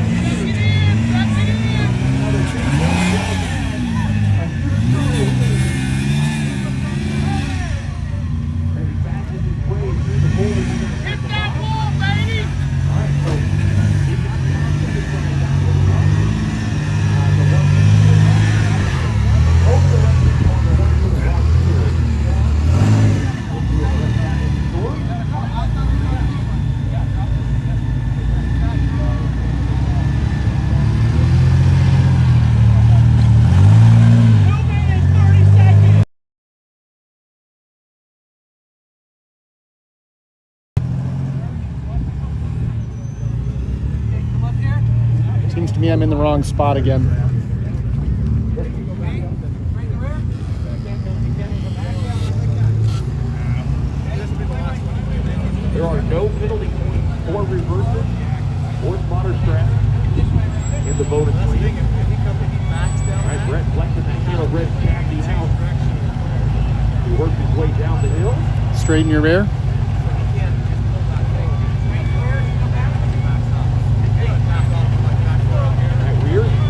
Seems to me I'm in the wrong spot again. There are no penalty points or reverses or spotter straps in the bonus league. All right, Brett flexing that heel, Brett Cassidy out. He works his way down the hill. Straighten your rear.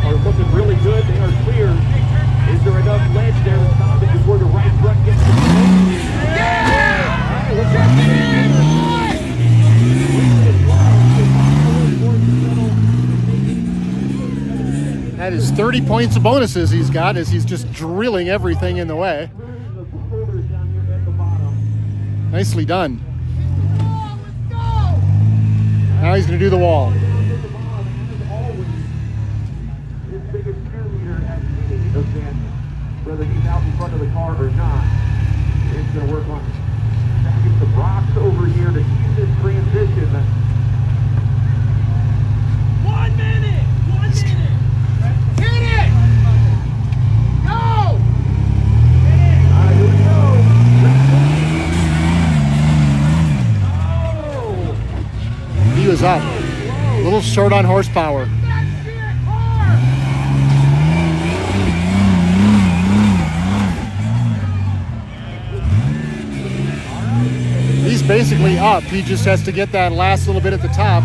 Are looking really good. They are clear. Is there enough ledge there to stop it before the right front gets to the That is 30 points of bonuses he's got as he's just drilling everything in the way. Nicely done. Now he's going to do the wall. Whether he's out in front of the car or not, it's going to work on stacking the rocks over here to ease this transition. 1 minute! 1 minute! Hit it! Go! Here we go. He was up. A little short on horsepower. He's basically up. He just has to get that last little bit at the top.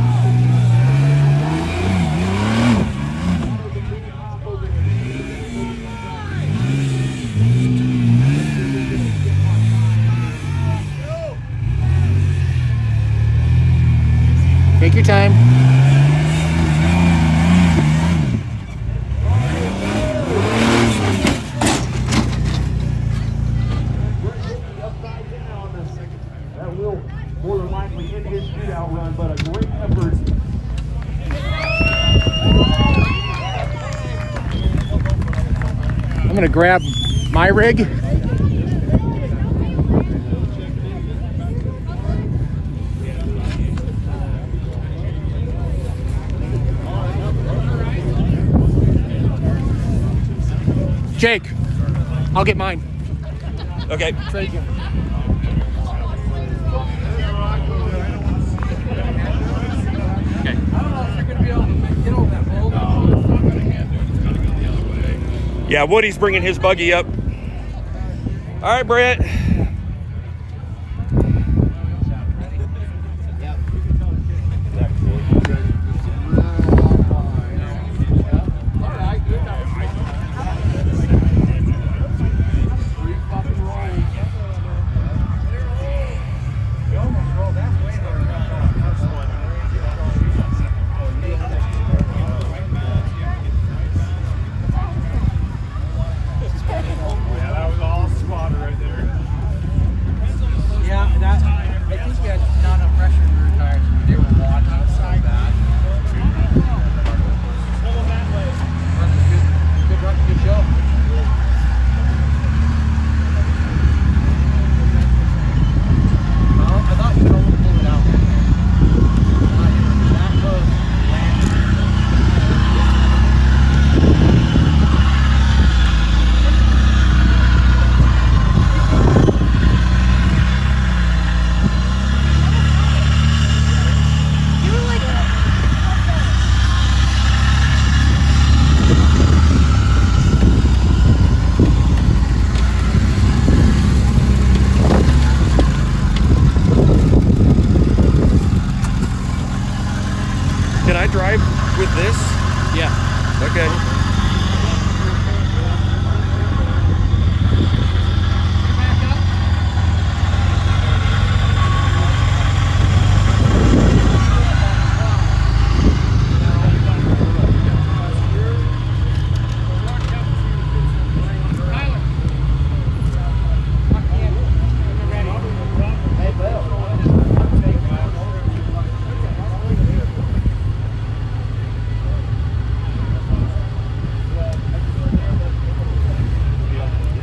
Take your time. That will more than likely end his shootout run, but a great effort. I'm going to grab my rig. Jake, I'll get mine. Okay. Trade you. Yeah, Woody's bringing his buggy up. All right, Brett. Can I drive with this? Yeah. Okay.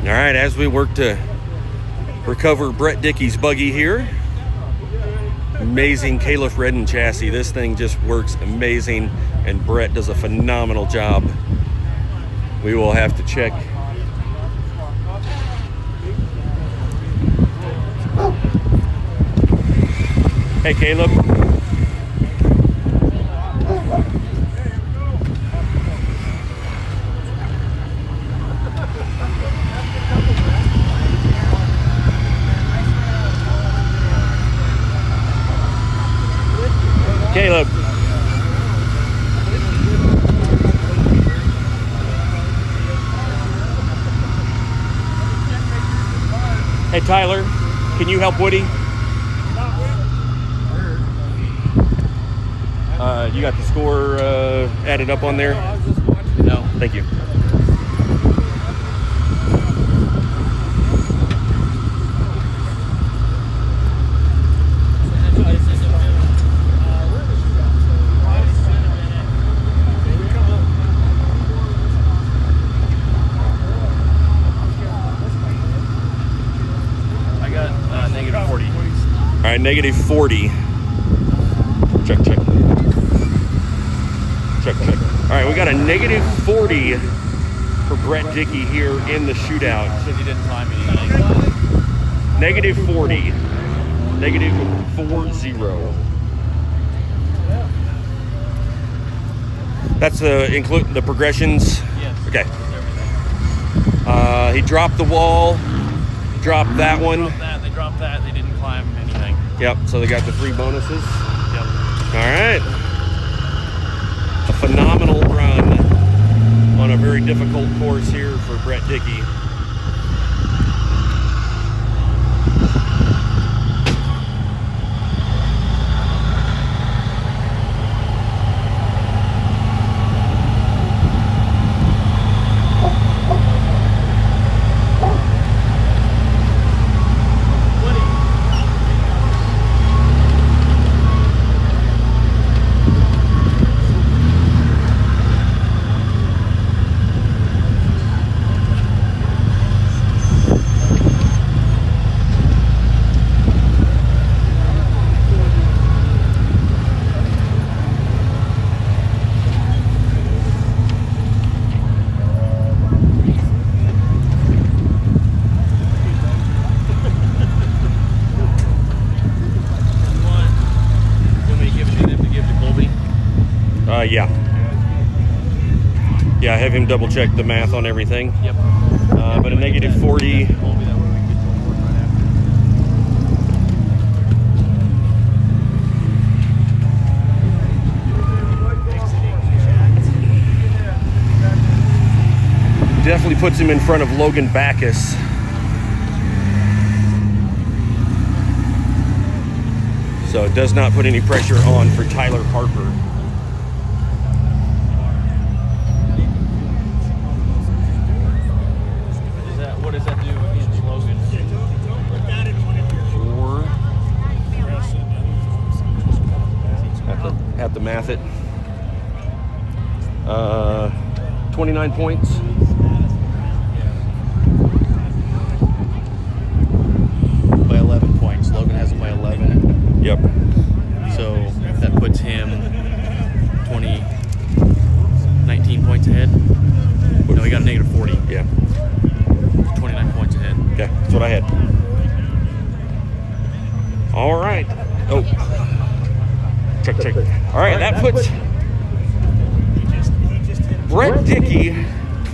All right, as we work to recover Brett Dickey's buggy here. Amazing Caliph Redden chassis. This thing just works amazing, and Brett does a phenomenal job. We will have to check. Hey, Caleb. Caleb. Hey, Tyler, can you help Woody? You got the score added up on there? No. Thank you. Negative 40. All right, negative 40. Check, check. Check, check. All right, we got a negative 40 for Brett Dickey here in the shootout. Because he didn't climb anything. Negative 40. Negative 40. That's include the progressions? Yes. Okay. He dropped the wall. Dropped that one. They dropped that. They didn't climb anything. Yep, so they got the 3 bonuses. Yep. All right. A phenomenal run on a very difficult course here for Brett Dickey. Yeah. Yeah, have him double check the math on everything. Yep. But a negative 40. Told me that way we could get to work right after. Definitely puts him in front of Logan Backus. So it does not put any pressure on for Tyler Harper. What does that do against Logan? 4. Have to math it. 29 points. By 11 points. Logan has him by 11. Yep. So that puts him 19 points ahead. No, he got a negative 40. Yeah. 29 points ahead. Okay, that's what I had. All right. Oh. Check. All right, that puts Brett Dickey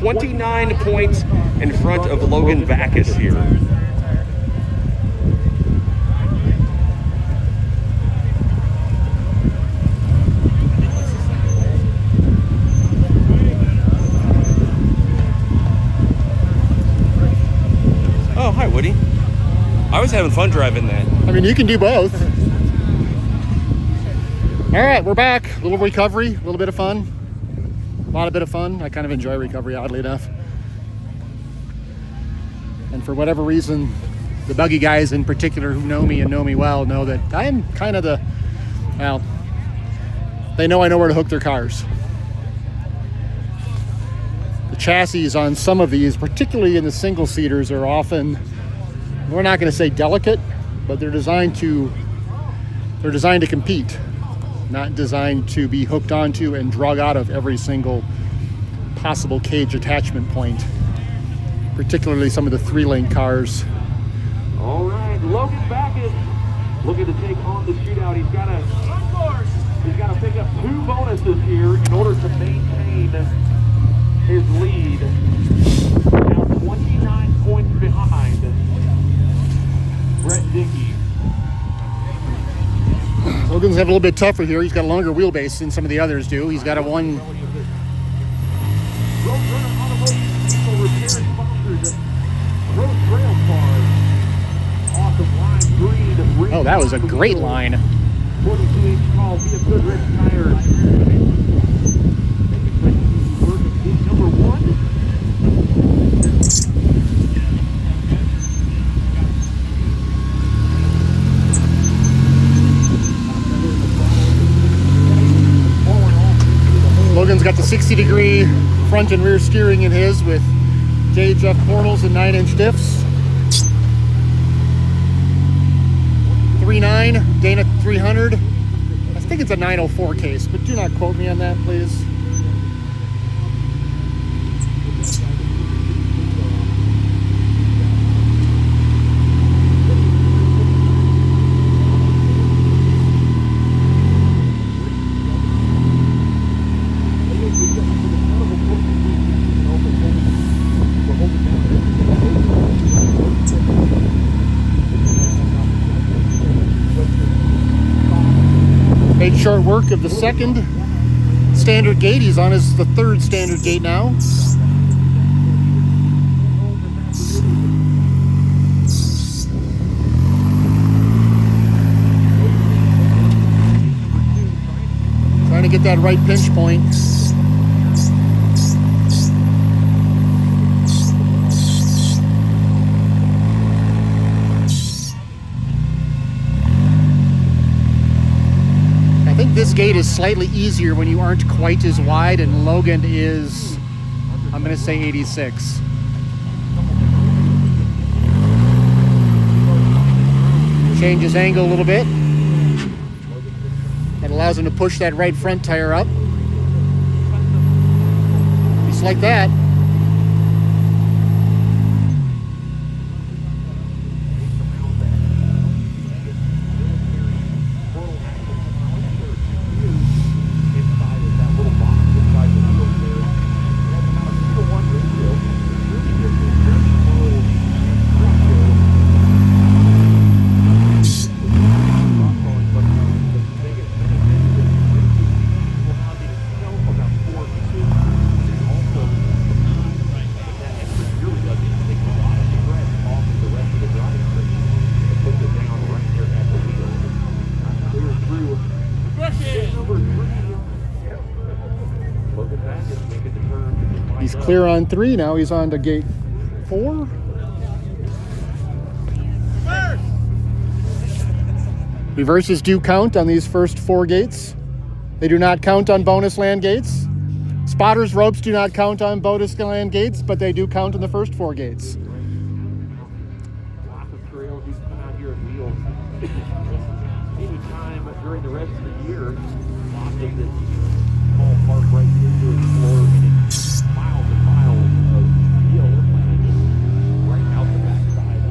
29 points in front of Logan Backus here. Oh, hi, Woody. I was having fun driving that. I mean, you can do both. All right, we're back. A little recovery, a little bit of fun. A lot of bit of fun. I kind of enjoy recovery, oddly enough. And for whatever reason, the buggy guys in particular who know me and know me well know that I am kind of the, well, they know I know where to hook their cars. The chassis on some of these, particularly in the single seaters, are often, we're not going to say delicate, but they're designed to compete, not designed to be hooked onto and drug out of every single possible cage attachment point, particularly some of the 3-lane cars. All right, Logan Backus looking to take on the shootout. He's got to pick up 2 bonuses here in order to maintain his lead. Now 29 points behind Brett Dickey. Logan's having a little bit tougher here. He's got a longer wheelbase than some of the others do. He's got a one. Roadrunner Automotive Diesel Repair sponsors Road Trail Cars. Awesome line, green. Oh, that was a great line. 42-inch tall, be a good red tire. Number 1. Logan's got the 60-degree front and rear steering in his with JHF portals and 9-inch diffs. 3.9 Dana 300. I think it's a 904 case, but do not quote me on that, please. Made short work of the second standard gate. He's on the 3rd standard gate now. Trying to get that right pinch point. I think this gate is slightly easier when you aren't quite as wide, and Logan is, I'm going to say 86. Change his angle a little bit. That allows him to push that right front tire up. Just like that. He's clear on 3. Now he's on to gate 4. Reverses do count on these first 4 gates. They do not count on bonus land gates. Spotters ropes do not count on bonus land gates, but they do count on the first 4 gates. Lots of trails you can come out here and wheel. Anytime during the rest of the year, lots of this small park right here to explore. Miles and miles of wheel land right out the backside.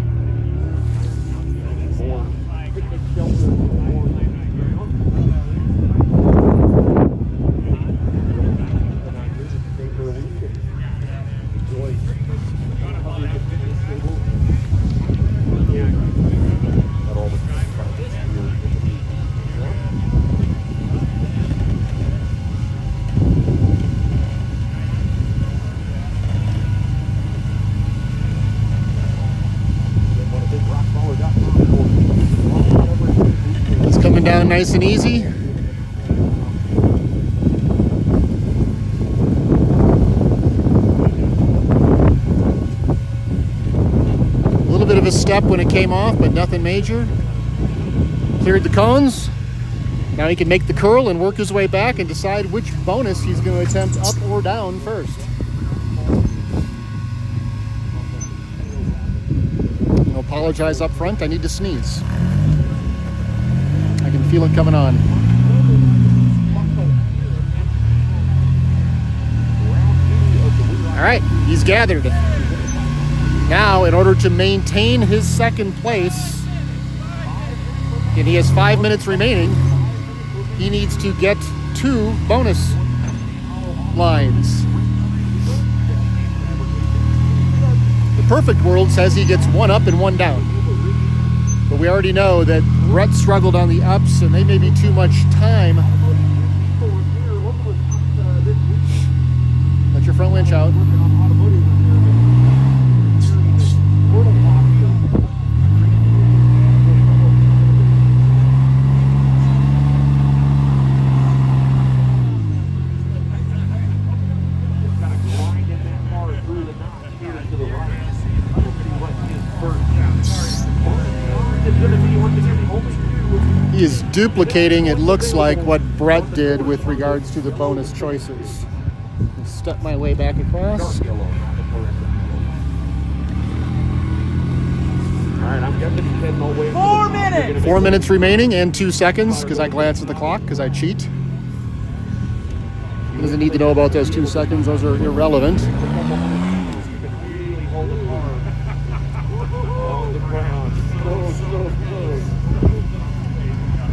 More picnic shelters, more land ground. Come out here to stay for a week and enjoy hundreds of picnic tables. Got all the prices here in the It's coming down nice and easy. A little bit of a step when it came off, but nothing major. Cleared the cones. Now he can make the curl and work his way back and decide which bonus he's going to attempt up or down first. I'll apologize up front. I need to sneeze. I can feel it coming on. All right, he's gathered. Now, in order to maintain his second place, and he has 5 minutes remaining, he needs to get 2 bonus lines. The perfect world says he gets 1 up and 1 down. But we already know that Brett struggled on the ups, and they may be too much time. Let your front winch out. He is duplicating, it looks like, what Brett did with regards to the bonus choices. I'll step my way back across. Alright, I'm guessing he's heading all the way. 4 minutes! 4 minutes remaining and 2 seconds, because I glance at the clock, because I cheat. He doesn't need to know about those 2 seconds, those are irrelevant.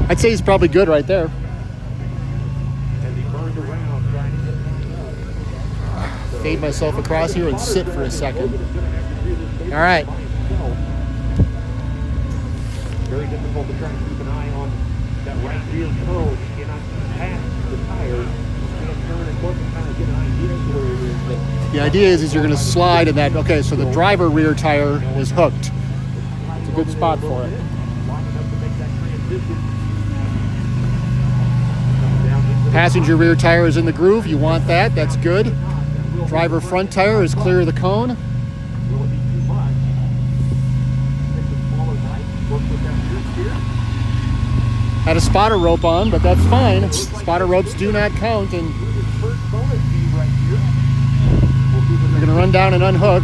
I'd say he's probably good right there. Fade myself across here and sit for a second. All right. Very difficult to try to keep an eye on that right rear curl. You cannot pass the tires. You can't turn and look and kind of get an idea of where it is. But The idea is you're going to slide in that. Okay, so the driver rear tire is hooked. It's a good spot for it. long enough to make that transition. Passenger rear tire is in the groove. You want that. That's good. Driver front tire is clear of the cone. Will it be too much? Take the smaller right, work with that rear steer. Had a spotter rope on, but that's fine. Spotter ropes do not count, and First bonus beam right here. you're going to run down and unhook.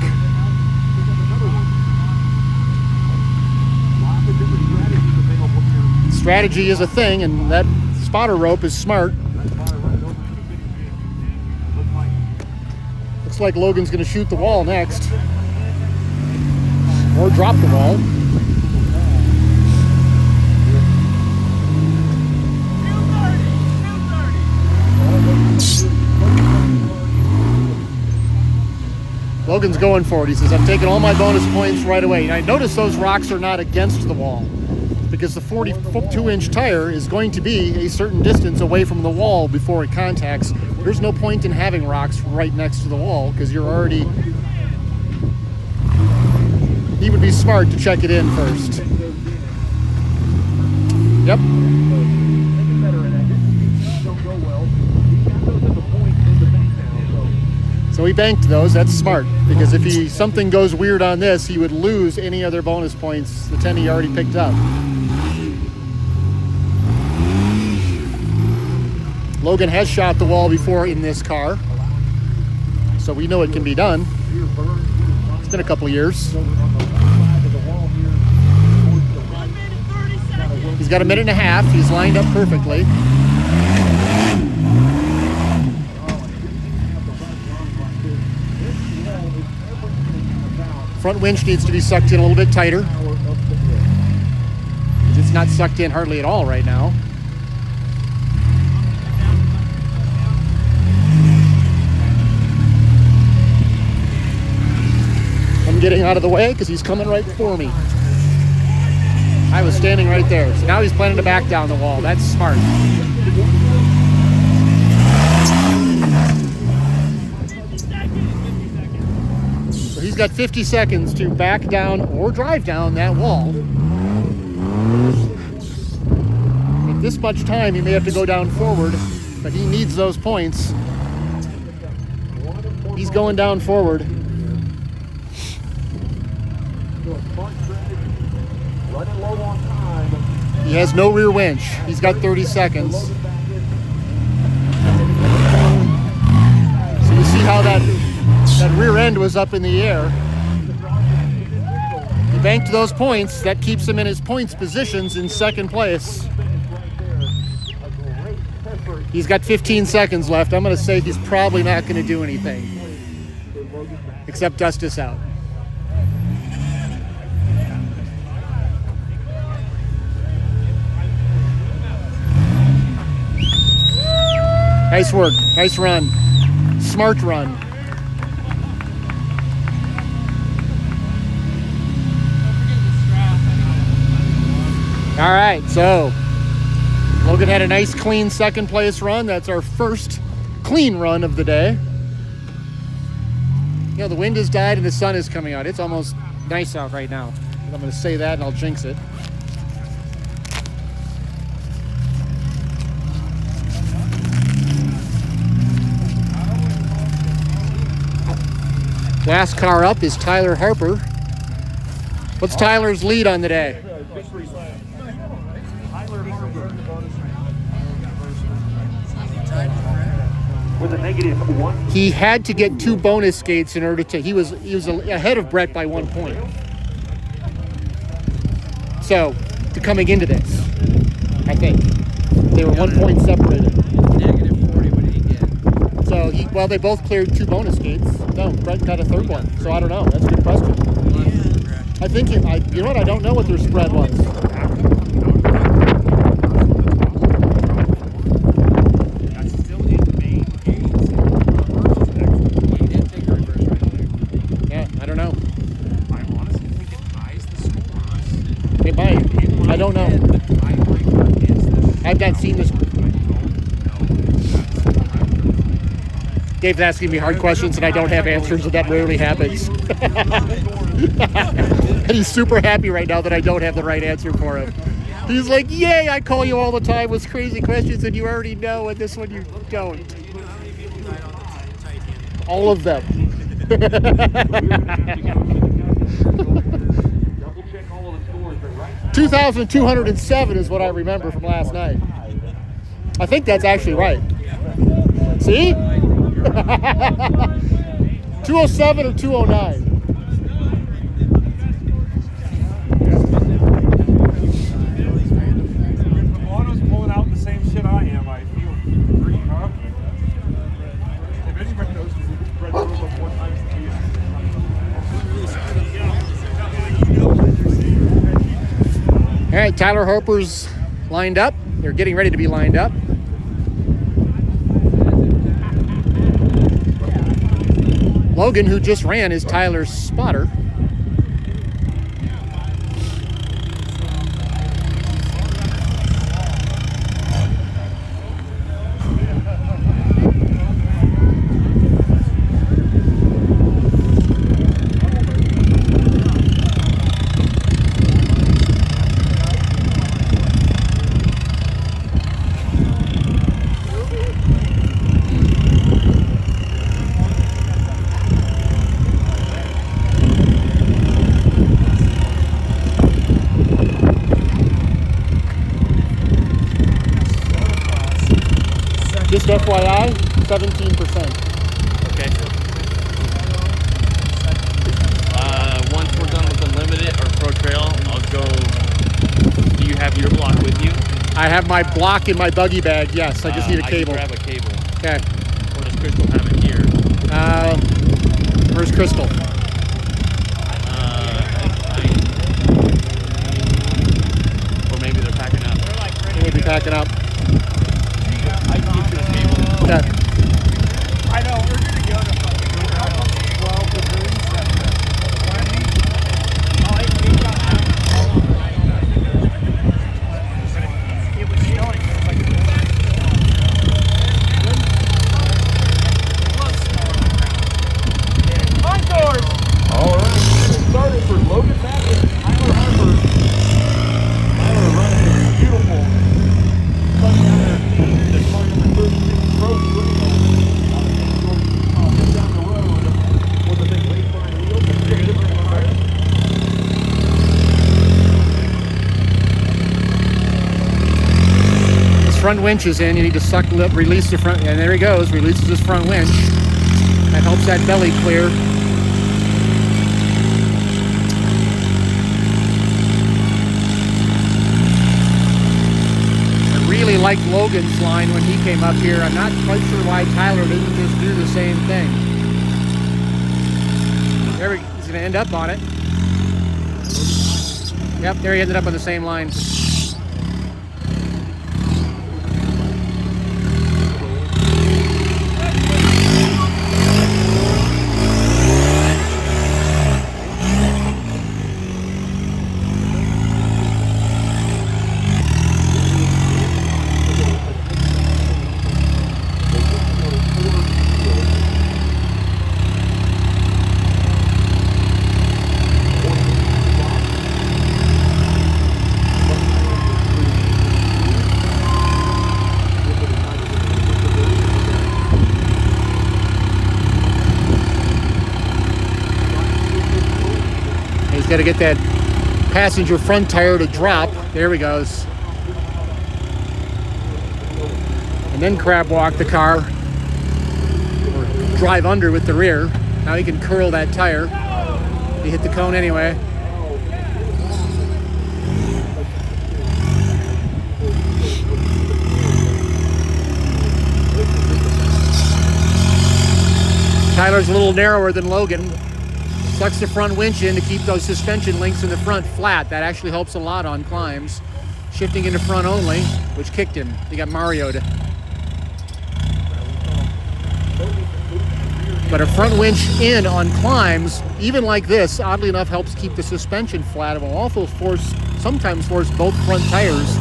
Lots of different strategies available here. Strategy is a thing, and that spotter rope is smart. Looks like Logan's going to shoot the wall next. Or drop the wall. Logan's going for it. He says, I'm taking all my bonus points right away. And I notice those rocks are not against the wall, because the 42-inch tire is going to be a certain distance away from the wall before it contacts. There's no point in having rocks right next to the wall, because you're already... He would be smart to check it in first. Yep. So So he banked those. That's smart, because if something goes weird on this, he would lose any other bonus points, the 10 he already picked up. Logan has shot the wall before in this car, so we know it can be done. It's been a couple years. He's got a minute and a half. He's lined up perfectly. Front winch needs to be sucked in a little bit tighter. It's not sucked in hardly at all right now. I'm getting out of the way because he's coming right for me. I was standing right there. So now he's planning to back down the wall. That's smart. So he's got 50 seconds to back down or drive down that wall. At this much time, he may have to go down forward, but he needs those points. He's going down forward. He has no rear winch. He's got 30 seconds. So you see how that rear end was up in the air. He banked those points. That keeps him in his points positions in second place. He's got 15 seconds left. I'm going to say he's probably not going to do anything except dust us out. Nice work. Nice run. Smart run. All right, so Logan had a nice clean second place run. That's our first clean run of the day. You know, the wind has died and the sun is coming out. It's almost nice out right now. I'm going to say that and I'll jinx it. Last car up is Tyler Harper. What's Tyler's lead on the day? With a -1. He had to get 2 bonus skates in order to. He was ahead of Brett by 1 point. So, to coming into this, I think they were 1 point separated. -40 what did he get? So they both cleared 2 bonus skates. No, Brett got a 3rd one. So I don't know. That's a good question. I think you know what? I don't know what their spread was. That's still in main gates. He did take a reverse right there. Yeah, I don't know. I honestly think it ties the scores. It might. I don't know. I've not seen this. Dave's asking me hard questions and I don't have answers, and that rarely happens. And he's super happy right now that I don't have the right answer for him. He's like, yay, I call you all the time with crazy questions and you already know, and this one you don't. All of them. 2,207 is what I remember from last night. I think that's actually right. See? 207 or 209? Bono's pulling out the same shit I am. I feel pretty confident. If anybody knows, Brett drove up 4 times the All right, Tyler Harper's lined up. They're getting ready to be lined up. Logan, who just ran, is Tyler's spotter. 17%. Okay. Once we're done with Unlimited or Pro Trail, I'll go. Do you have your block with you? I have my block in my buggy bag, yes. I just need a cable. I can grab a cable. Okay. Or does Crystal have it here? Where's Crystal? Or maybe they're packing up. They may be packing up. I can get you a cable. Okay. I know, we're going to go to fucking 12 degrees. It was snowing. It was like Encores! All right, started for Logan Mathis, Tyler Harper. Tyler running a beautiful cut down there. The car number 36 Pro Trail. Down the road with the big weight line wheels. His front winch is in. You need to release the front, and there he goes. Releases his front winch. That helps that belly clear. I really liked Logan's line when he came up here. I'm not quite sure why Tyler didn't just do the same thing. There he's going to end up on it. Yep, there he ended up on the same line. Got to get that passenger front tire to drop. There he goes. And then crab walk the car or drive under with the rear. Now he can curl that tire. He hit the cone anyway. Tyler's a little narrower than Logan. Sucks the front winch in to keep those suspension links in the front flat. That actually helps a lot on climbs. Shifting into front only, which kicked him. He got Mario'd. But a front winch in on climbs, even like this, oddly enough, helps keep the suspension flat. It will also sometimes force both front tires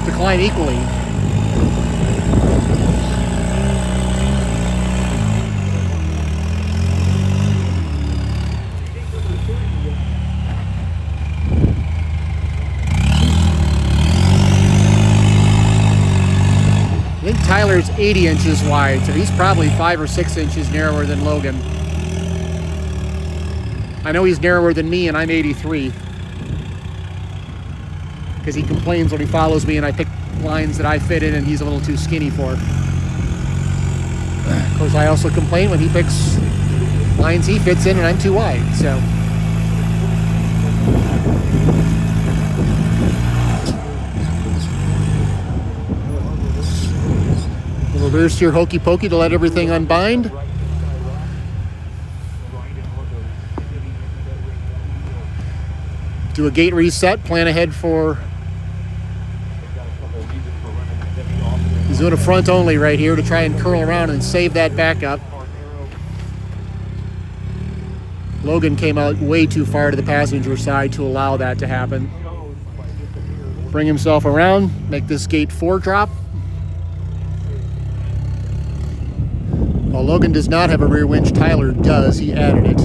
to climb equally. I think Tyler's 80 inches wide, so he's probably 5 or 6 inches narrower than Logan. I know he's narrower than me, and I'm 83. Because he complains when he follows me and I pick lines that I fit in and he's a little too skinny for. Of course, I also complain when he picks lines he fits in and I'm too wide, so. Little rear steer hokey pokey to let everything unbind. Do a gate reset, plan ahead for. He's doing a front only right here to try and curl around and save that back up. Logan came out way too far to the passenger side to allow that to happen. Bring himself around, make this gate 4 drop. While Logan does not have a rear winch, Tyler does. He added it.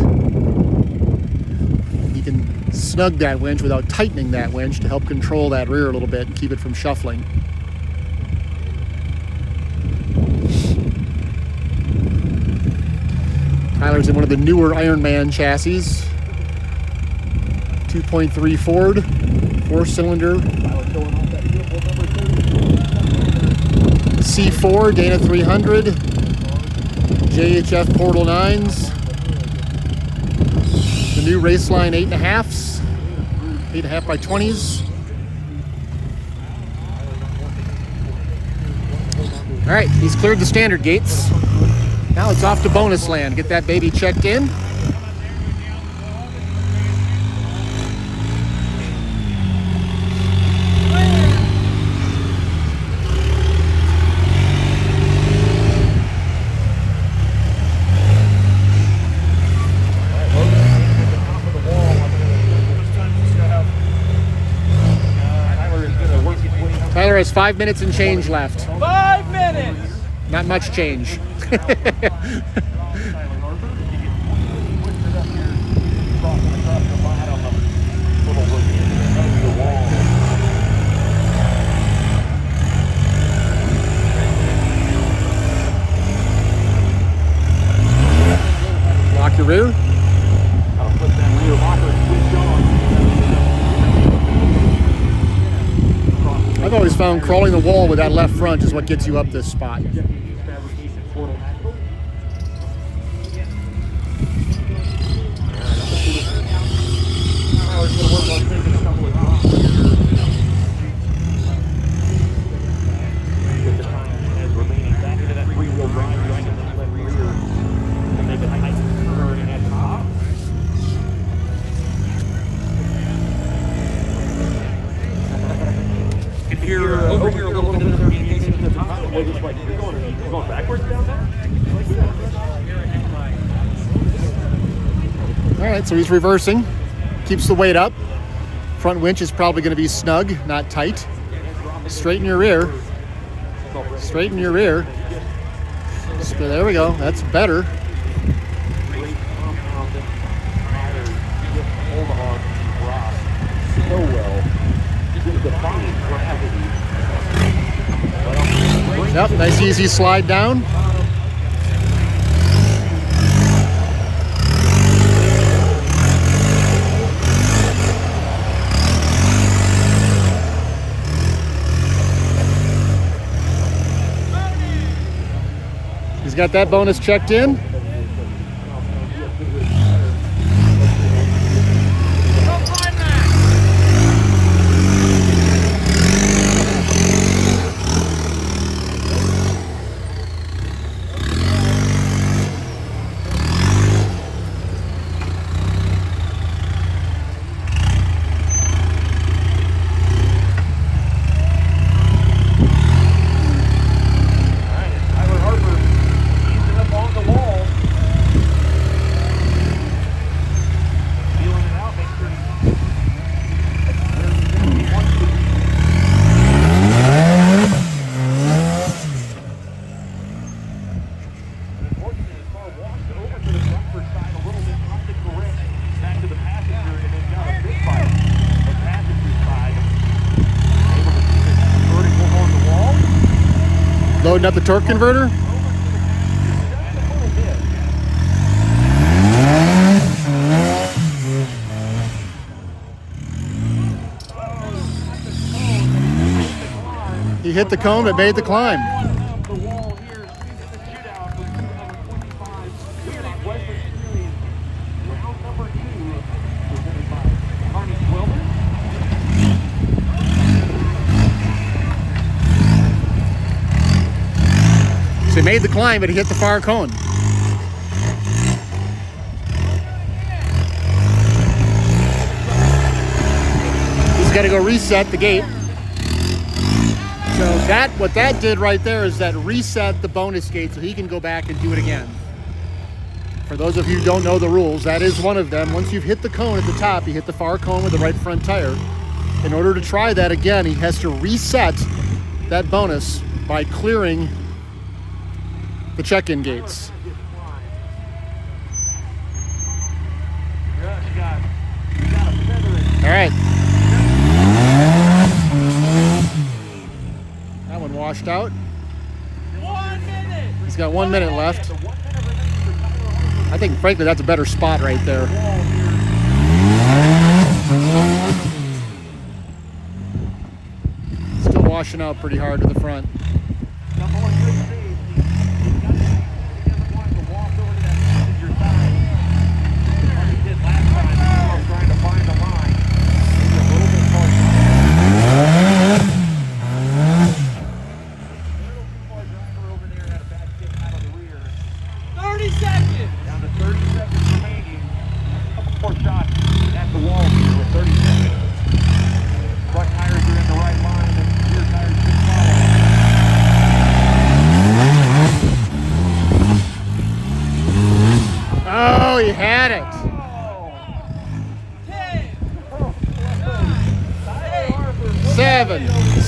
He can snug that winch without tightening that winch to help control that rear a little bit and keep it from shuffling. Tyler's in one of the newer Ironman chassis. 2.3 Ford, 4-cylinder. C4, Dana 300. JHF Portal 9s. The new Raceline 8.5s. 8.5 by 20s. All right, he's cleared the standard gates. Now it's off to bonus land. Get that baby checked in. Tyler has 5 minutes and change left. 5 minutes. Not much change. Lock your rear. I'll put that rear locker switch on. I've always found crawling the wall with that left front is what gets you up this spot. Here, over here a little bit of communication to the top. You're going backwards down there? All right, so he's reversing. Keeps the weight up. Front winch is probably going to be snug, not tight. Straighten your rear. Straighten your rear. So there we go. That's better. So well. Yep, nice easy slide down. He's got that bonus checked in. Loading up the torque converter. He hit the cone but made the climb. The wall here in the shootout with 225. WERock Western Series round number 2 presented by Carney Quilmer. So he made the climb, but he hit the far cone. He's got to go reset the gate. So what that did right there is that reset the bonus gate so he can go back and do it again. For those of you who don't know the rules, that is one of them. Once you've hit the cone at the top, you hit the far cone with the right front tire. In order to try that again, he has to reset that bonus by clearing the check-in gates. All right. That one washed out. 1 minute. He's got 1 minute left. I think, frankly, that's a better spot right there. Still washing out pretty hard to the front.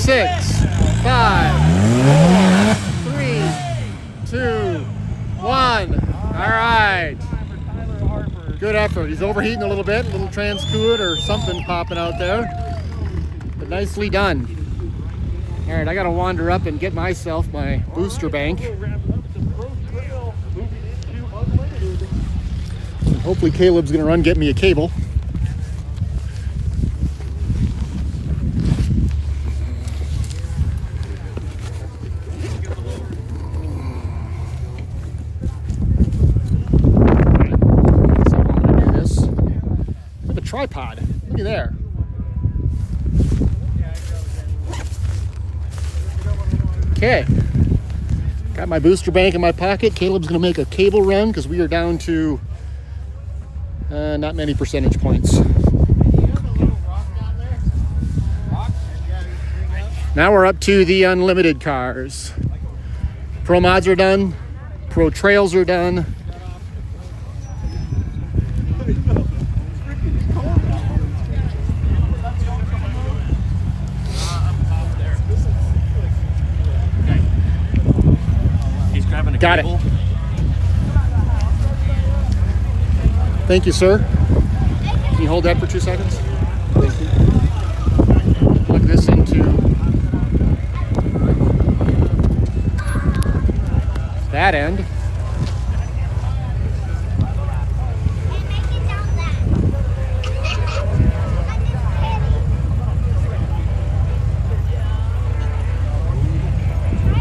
6, 5, 4, 3, 2, 1. All right. Good effort. He's overheating a little bit, a little transcoolant or something popping out there. But nicely done. All right, I got to wander up and get myself my booster bank. And hopefully Caleb's going to run get me a cable. Tripod. Look at there. Okay. Got my booster bank in my pocket. Caleb's going to make a cable run because we are down to not many percentage points. Now we're up to the unlimited cars. Pro mods are done. Pro trails are done. Got it. Thank you, sir. Can you hold that for 2 seconds? Thank you. Plug this into that end.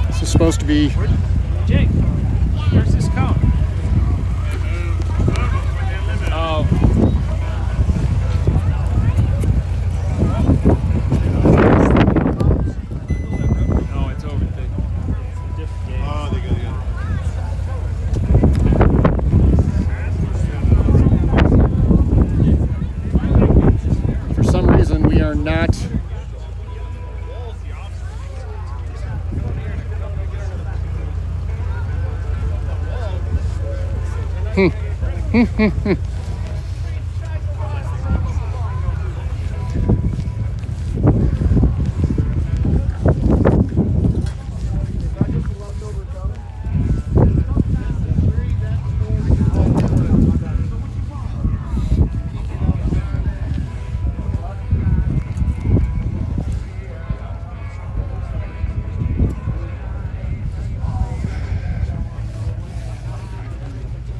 This is supposed to be... Jake, where's this cone? Oh. No, it's over there. Oh, they got For some reason, we are not...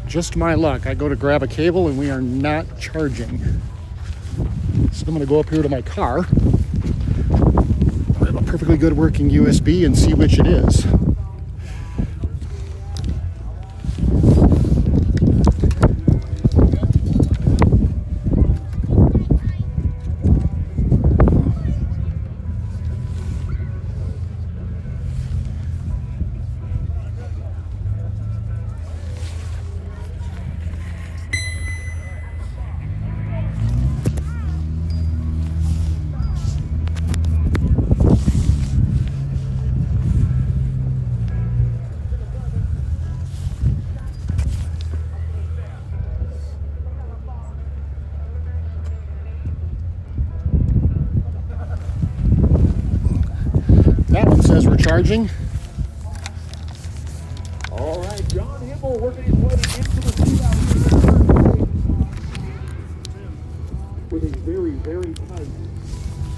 Just my luck. I go to grab a cable and we are not charging. So I'm going to go up here to my car. I have a perfectly good working USB and see which it is. That one says we're charging. All right, John Himmel working his way into the shootout with a very, very tight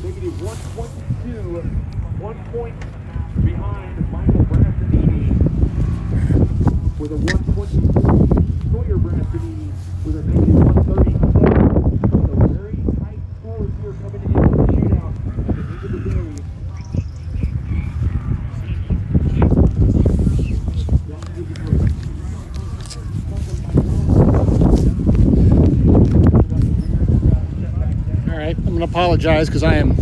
negative 122, 1 point behind Michael Brassanini with a 124. Sawyer Brassanini with a negative 137. So very tight scores here coming into the shootout at the end of the day. I'm going to apologize because I am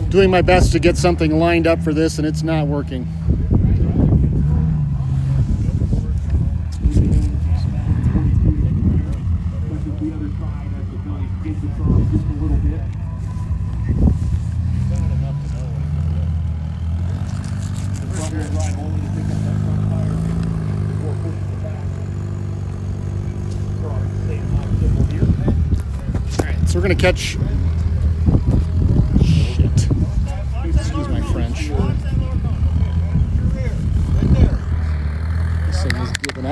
doing my best to get something lined up for this and it's not working. So we're going to catch... Shit. Excuse my friend.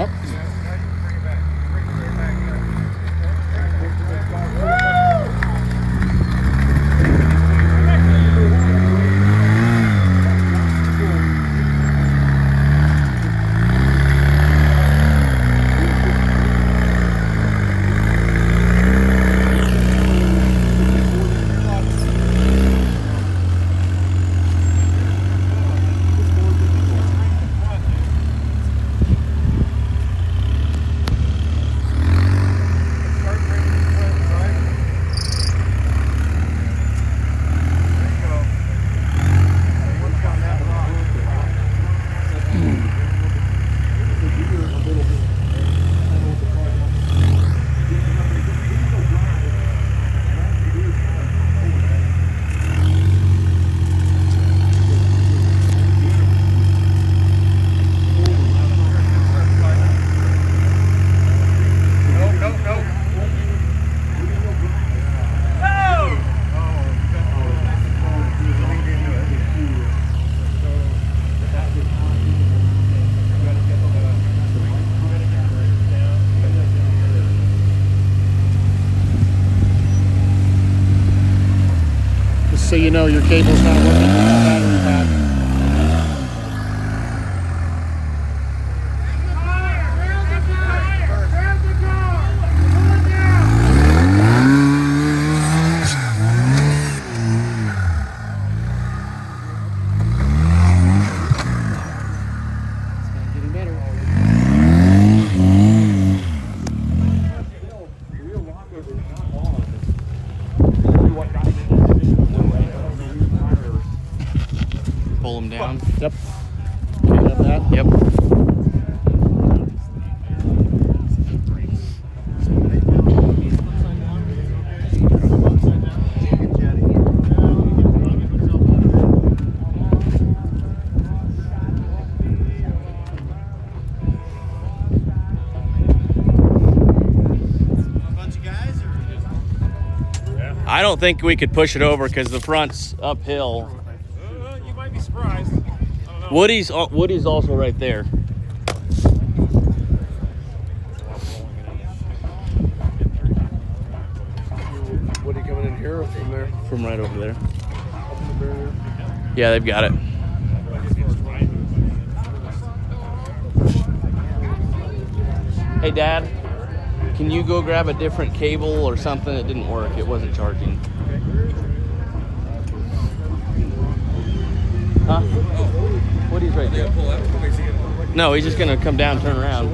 Yep. So you know your cable's not working with the battery pack. It's getting better. Pull them down. Yep. You have that? Yep. I don't think we could push it over because the front's uphill. You might be surprised. I don't know. Woody's also right there. Woody coming in here or from there? From right over there. Yeah, they've got it. Hey, Dad, can you go grab a different cable or something? It didn't work. It wasn't charging. Huh? Woody's right there. No, he's just going to come down, turn around.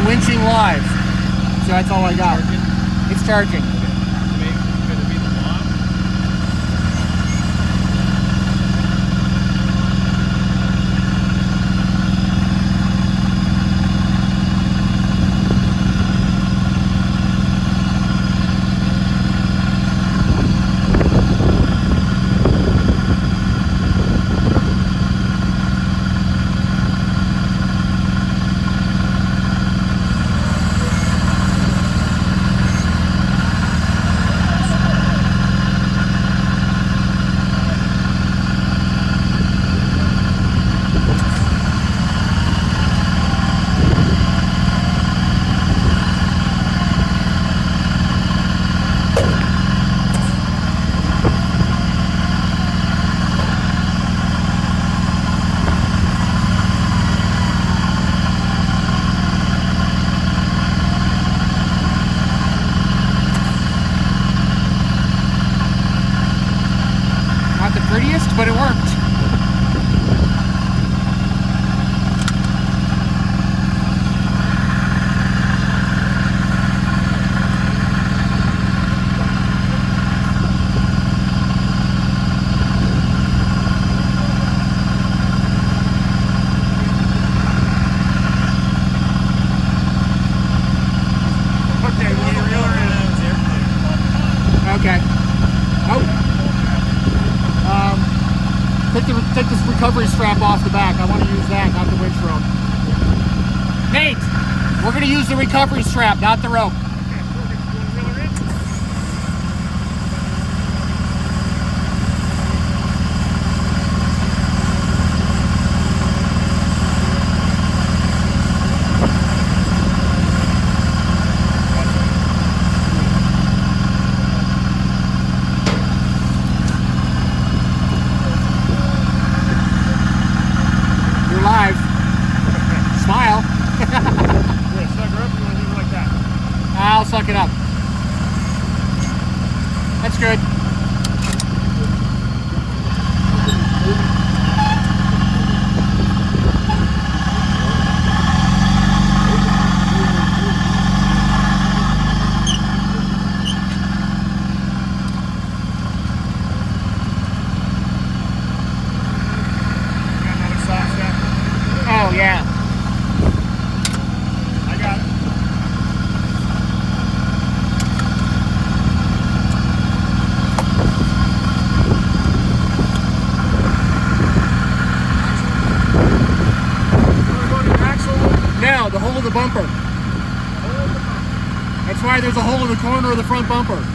Winching live. So that's all I got. It's charging. prettiest, but it worked. Okay. Oh. Take this recovery strap off the back. I want to use that, not the winch rope. Nate, we're going to use the recovery strap, not the rope. Live. Smile. Yeah, suck her up, you want to leave it like that? I'll suck it up. That's good. Got another soft step. Oh, yeah. I got it. Now, the hole of the bumper. That's why there's a hole in the corner of the front bumper.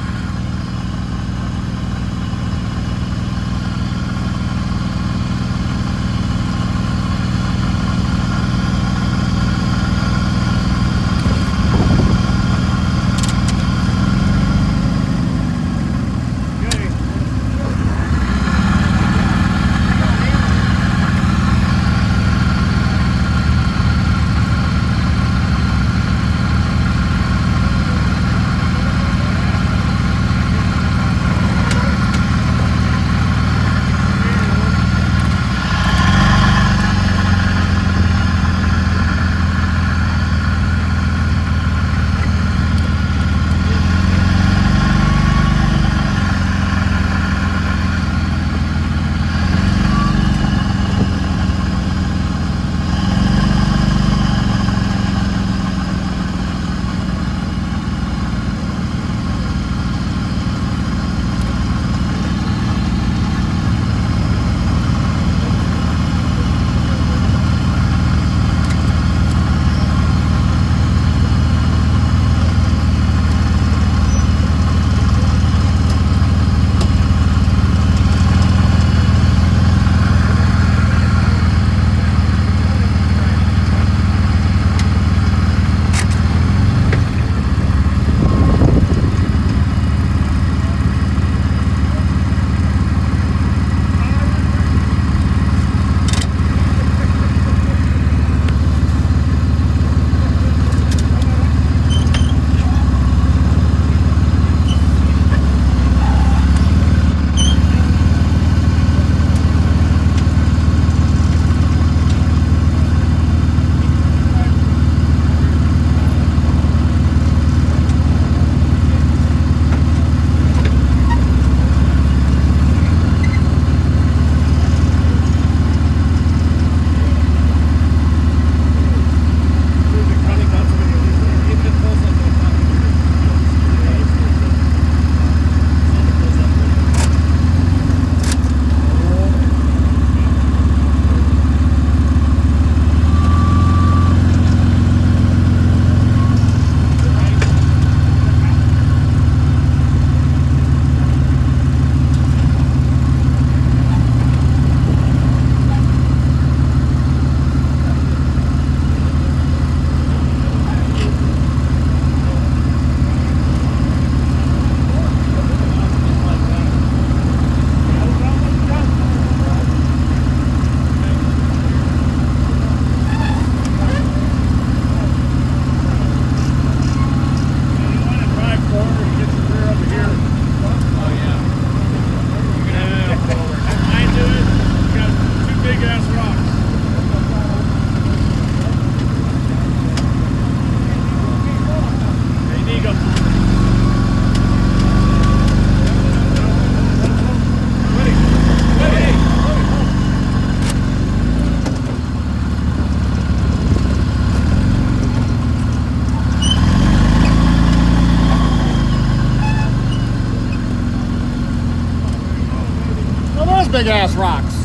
big ass rocks.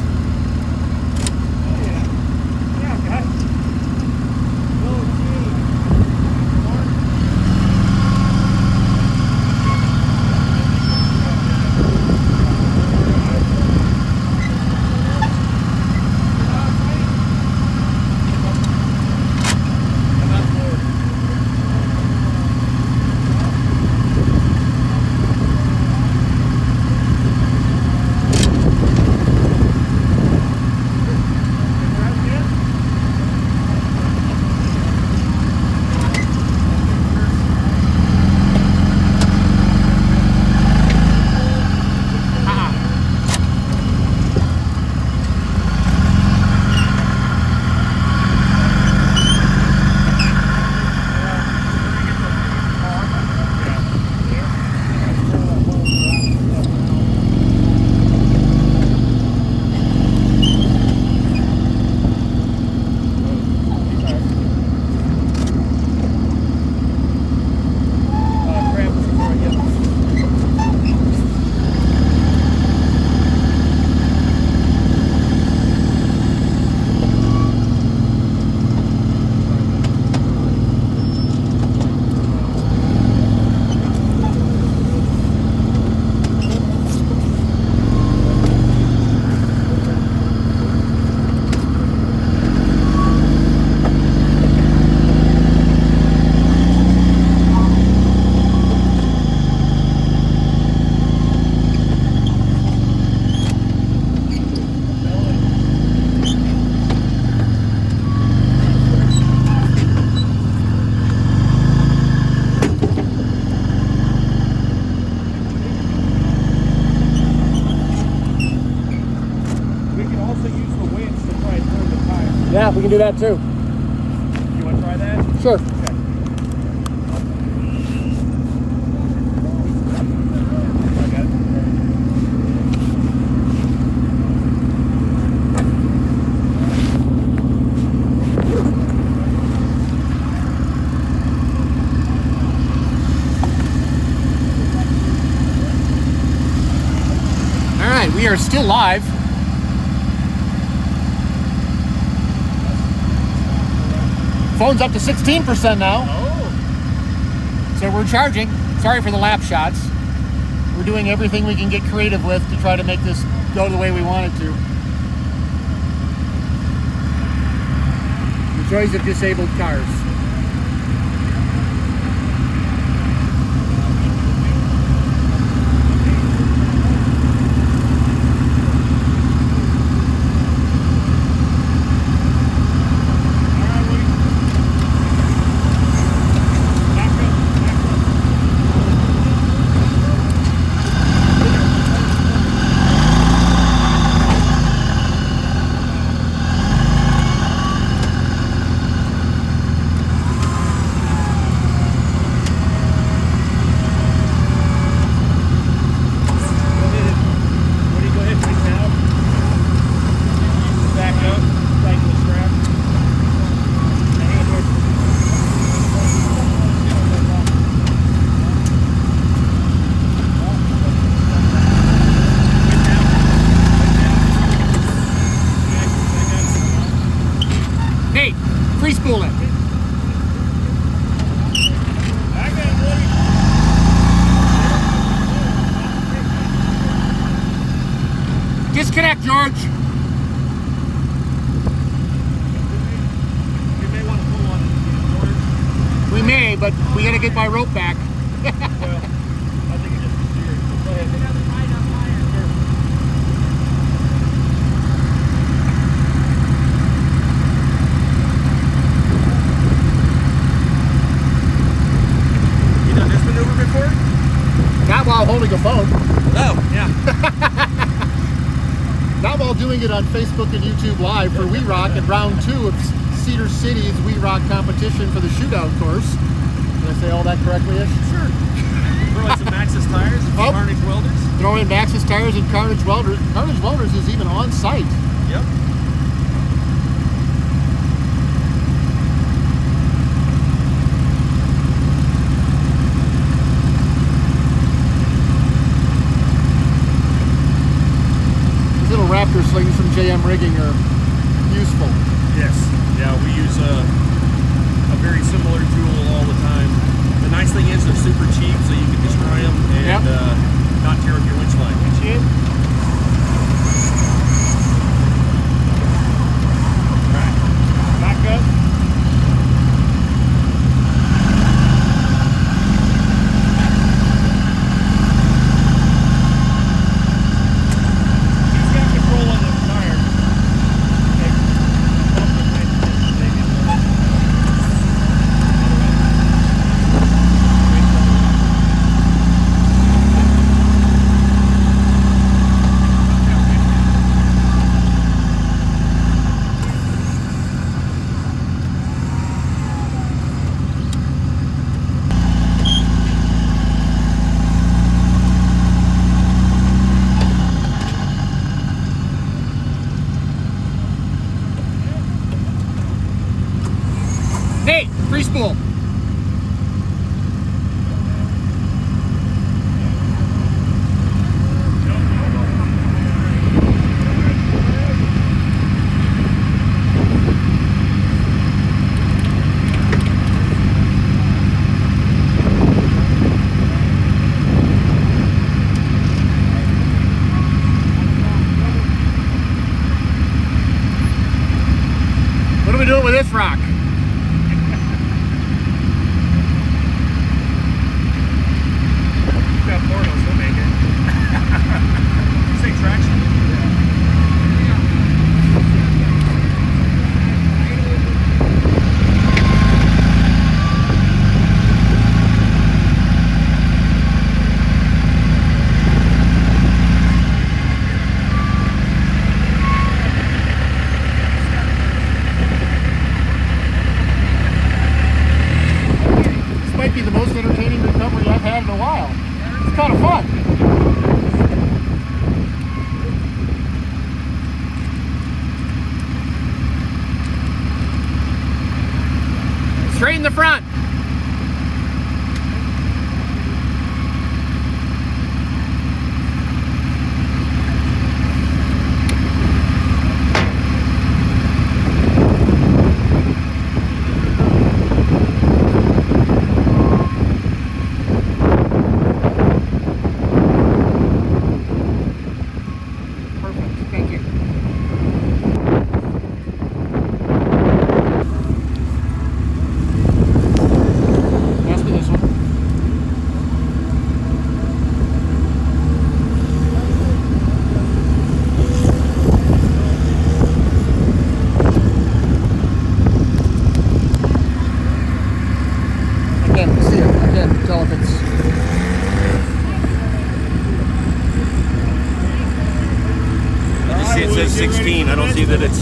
Yeah, we can do that too. You want to try that? Sure. I got it. All right, we are still live. Phone's up to 16% now. Oh. So we're charging. Sorry for the lap shots. We're doing everything we can get creative with to try to make this go the way we want it to. The joys of disabled cars. Free spool it. Disconnect, George. You may want to pull on it, George. We may, but we gotta get my rope back. Well, I think it just be serious. Go ahead. Not while holding a phone. Oh, yeah. Not while doing it on Facebook and YouTube Live for WERock at round 2 of Cedar City's WERock competition for the Shootout course. Did I say all that correctly-ish? Sure. Throw in some Maxxis tires, Oh. Carnage welders. Throw in Maxxis tires and Carnage welders. Carnage welders is even on site. Yep. These little adapter slings from JM Rigging are useful. Yes. Yeah, we use a very similar tool all the time. The nice thing is they're super cheap, so you can destroy them and not tear up your winch line. Back up. He's got control of the tire. Hey, free spool. What are we doing with this rock? Got portals, we'll make it. Say traction. This might be the most entertaining recovery I've had in a while. It's kind of fun. Straight in the front. Perfect. Thank you. Pass me this one. I can't see it. I can't tell if it's. You see it says 16. I don't see that it's.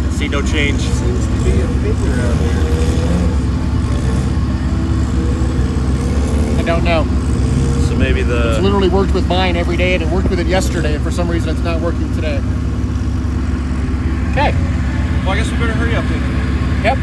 I see no change. Seems to be a figure out here. I don't know. So maybe It's the. literally worked with mine every day, and it worked with it yesterday, and for some reason it's not working today. Okay. Well, I guess we better hurry up then. Yep.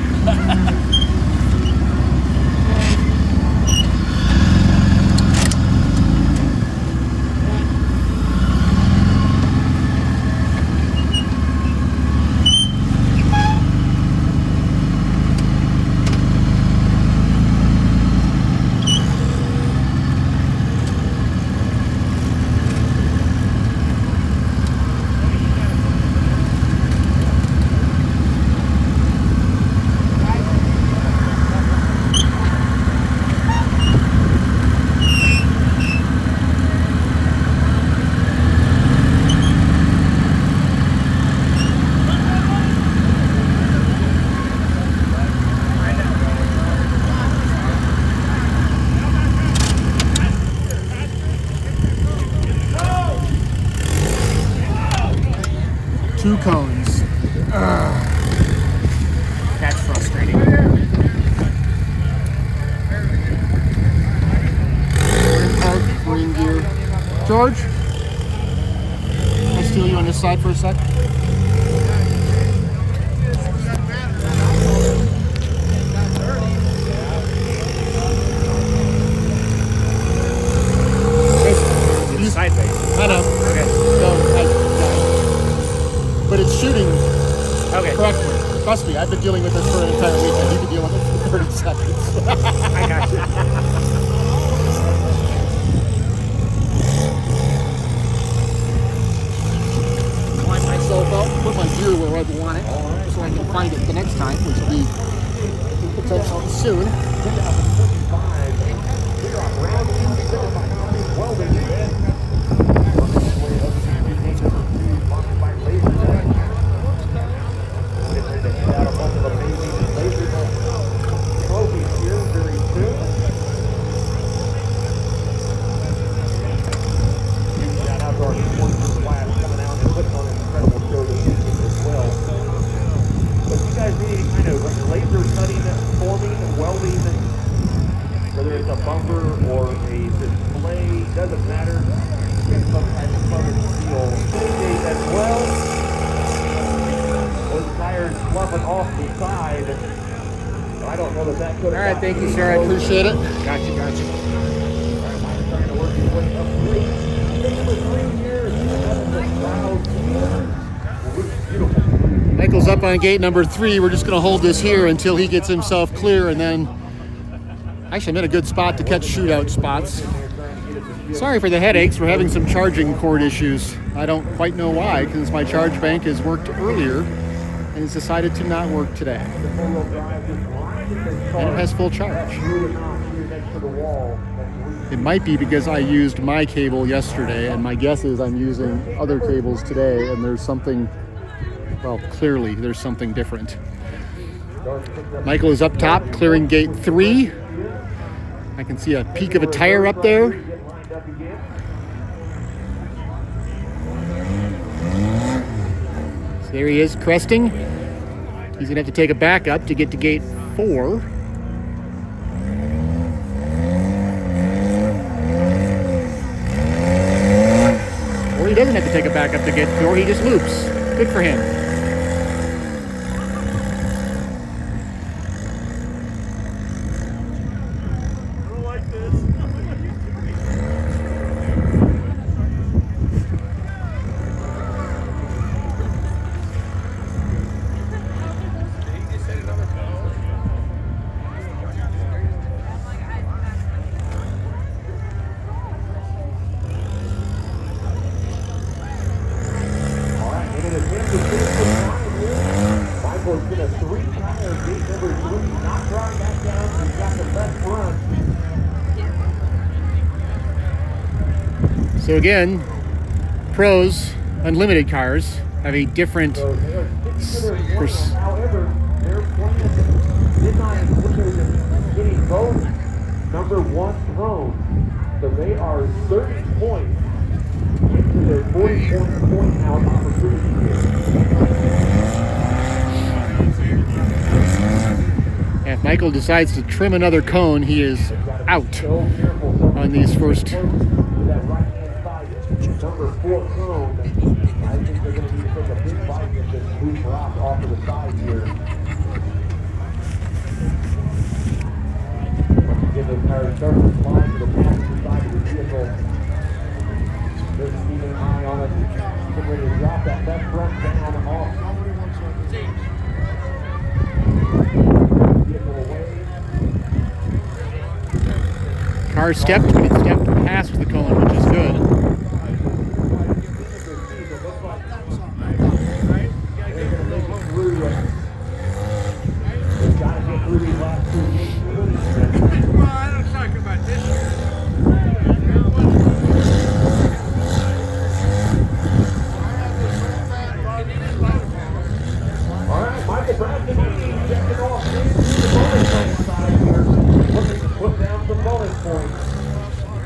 Two cones. That's frustrating. Green gear. George, can I steal you on this side for a sec? Sideways. I know. Okay. So, shooting Okay. correctly. Trust me, I've been dealing with this for an entire weekend. You can deal with it for 30 seconds. I got you. Line myself up, put my gear where I want it, so I can find it the next time, which will be potentially soon. Whether it's a bumper or a display, doesn't matter. Get some type of colored steel as well. Those tires fluffing off the side. I don't know that could have. All right, thank you, sir. I Appreciate it. Gotcha. Mike's trying to work his way up 3. Number 3 here. Beautiful. Michael's up on gate number 3. We're just going to hold this here until he gets himself clear, and then actually I'm in a good spot to catch shootout spots. Sorry for the headaches. We're having some charging cord issues. I don't quite know why, because my charge bank has worked earlier and it's decided to not work today. And it has full charge. It might be because I used my cable yesterday, and my guess is I'm using other cables today, and there's something, well, clearly there's something different. Michael is up top, clearing gate 3. I can see a peak of a tire up there. So there he is, cresting. He's gonna have to take a back up to get to gate 4. Or he doesn't have to take a back up to gate 4, he just loops. Good for him. So again, pros, unlimited cars, have a different... However, their plan did not include getting both number 1 thrown. So they are 30 points into their 40-point out opportunity here. If Michael decides to trim another cone, he is out on these first. Number 4 cone, I think they're going to need to take a big bite at this loose rock off to the side here. Once you get those tires starting to slide to the passenger side of the vehicle, there's keeping an eye on it. Getting ready to drop that left front down off. Vehicle away. Car stepped, but it stepped past the cone, which is good.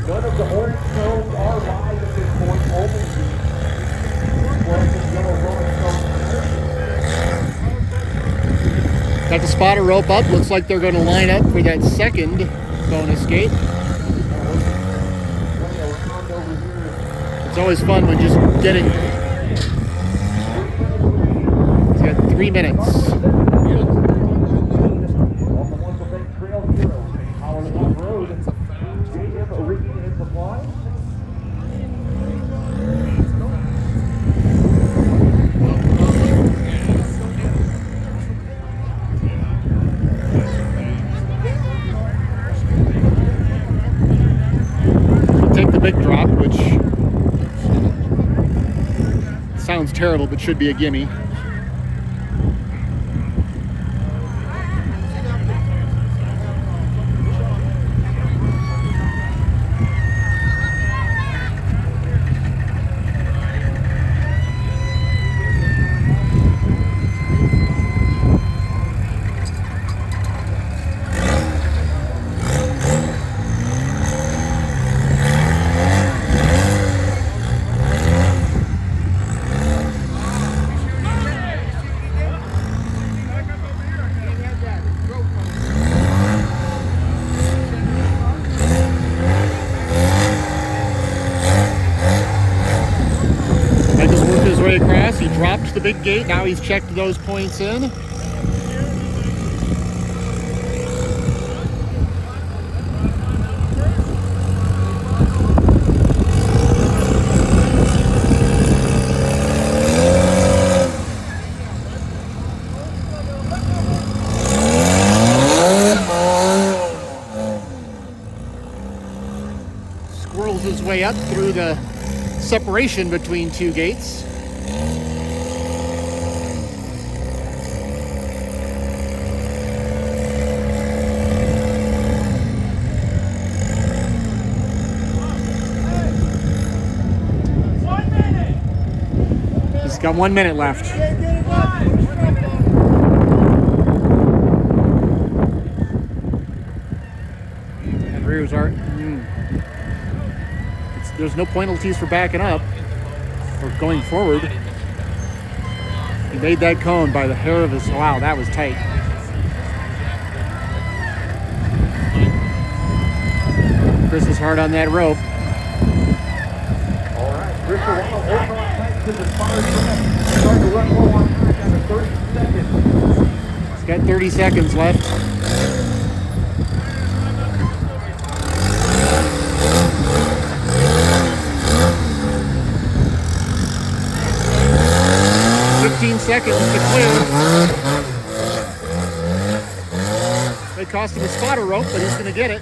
None of the orange cones are live at this point. Only the orange and yellow bonus cones. Got the spotter rope up. Looks like they're going to line up for that second bonus gate. It's always fun when just getting... He's got 3 minutes. Sounds terrible, but should be a gimme. Across, he dropped the big gate. Now he's checked those points in. Squirrels his way up through the separation between two gates. He's got 1 minute left. And rears are. There's no penalties for backing up or going forward. He made that cone by the hair of his. Wow, that was tight. Chris is hard on that rope. All right, Chris, over on tight to the far left. Trying to run low on time down to 30 seconds. He's got 30 seconds left. Seconds to clear. They cost him a spotter rope, but he's going to get it.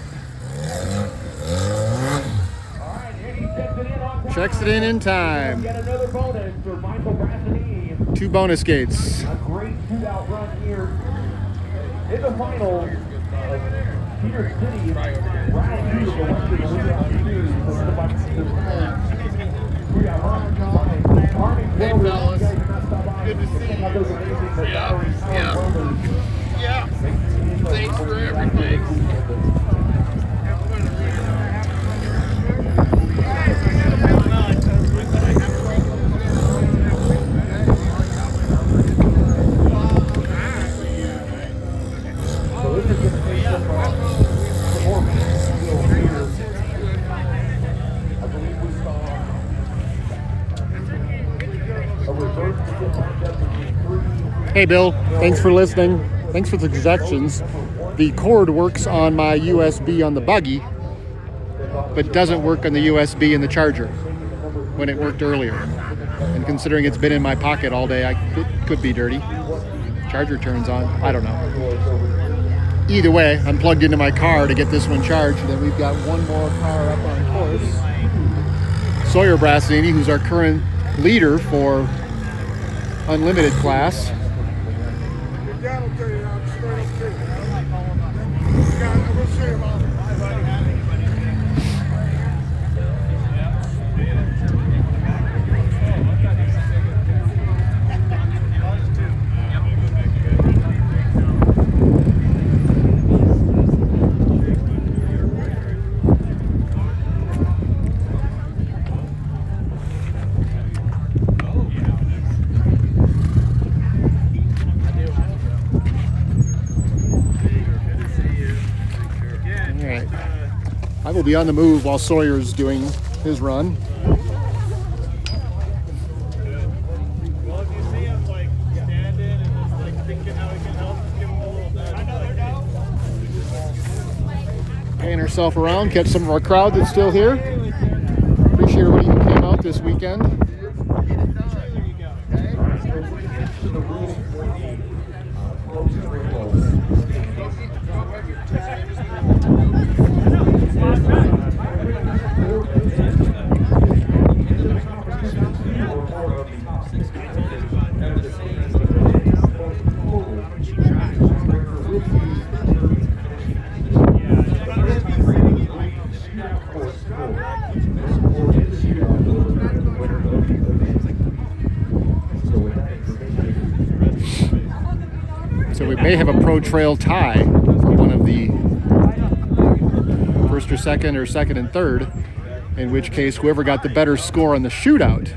Checks it in time. Get another bonus for Michael Brassini. 2 bonus gates. A great shootout run here in the final. Cedar City round 2 of the Western Shootout Series. Hey fellas, good to see you. Yeah. Thanks for everything. So this is going to take some performance skills here. I believe we saw a reverse to get lined up between 3. Hey Bill, thanks for listening. Thanks for the suggestions. The cord works on my USB on the buggy, but doesn't work on the USB in the charger when it worked earlier. And considering it's been in my pocket all day, it could be dirty. Charger turns on, I don't know. Either way, I'm plugged into my car to get this one charged, and then we've got one more car up on course. Sawyer Brassini, who's our current leader for Unlimited class. I will be on the move while Sawyer's doing his run. Well, if you see him like standing and just like thinking how he can help, just give him a little bit. I know. Paying herself around, catch some of our crowd that's still here. Appreciate everybody who came out this weekend. There you go. So we may have a pro trail tie for one of the first or second and third, in which case whoever got the better score on the shootout.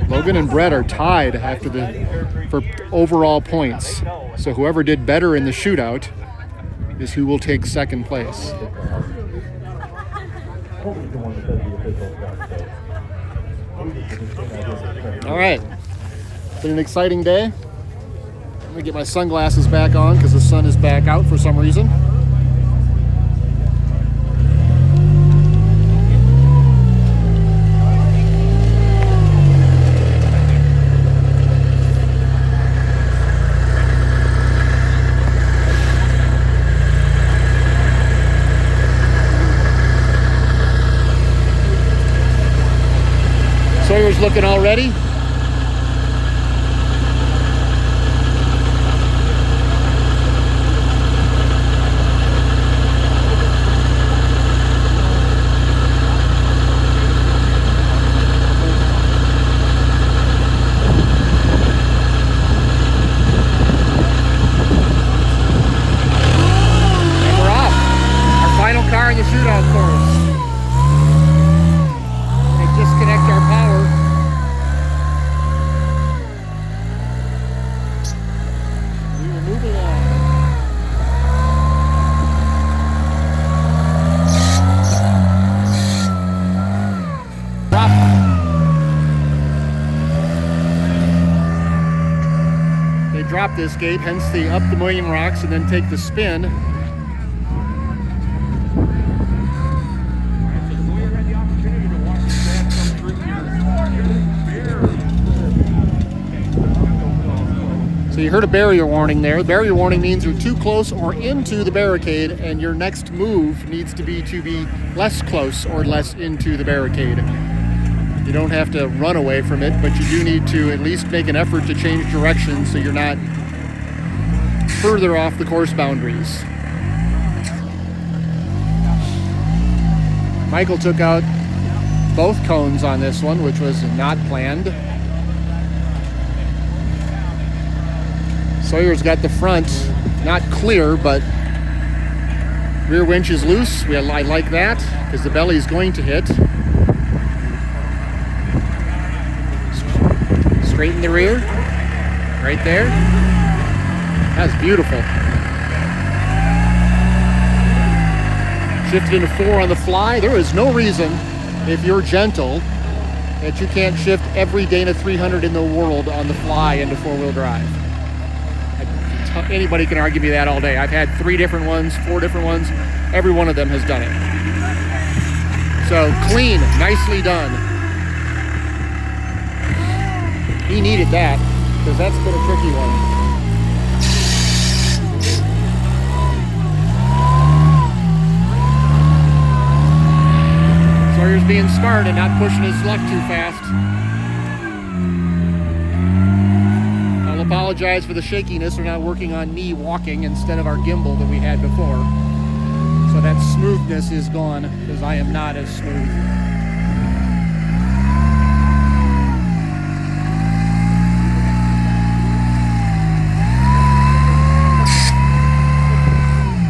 Logan and Brett are tied for overall points. So whoever did better in the shootout is who will take second place. All right, it's been an exciting day. Let me get my sunglasses back on because the sun is back out for some reason. Sawyer's looking all ready. And we're off. Our final car in the shootout course. They disconnect our power. We will move along. Drop. They drop this gate, hence the up the million rocks and then take the spin. So you heard a barrier warning there. Barrier warning means you're too close or into the barricade, and your next move needs to be less close or less into the barricade. You don't have to run away from it, but you do need to at least make an effort to change direction so you're not further off the course boundaries. Michael took out both cones on this one, which was not planned. Sawyer's got the front not clear, but rear winch is loose. I like that because the belly is going to hit. Straighten the rear, right there. That's beautiful. Shifted into 4 on the fly. There is no reason, if you're gentle, that you can't shift every Dana 300 in the world on the fly into 4-wheel drive. Anybody can argue me that all day. I've had 3 different ones, 4 different ones. Every one of them has done it. So clean, nicely done. He needed that because that's been a tricky one. Sawyer's being smart and not pushing his luck too fast. I'll apologize for the shakiness. We're now working on knee walking instead of our gimbal that we had before. So that smoothness is gone because I am not as smooth.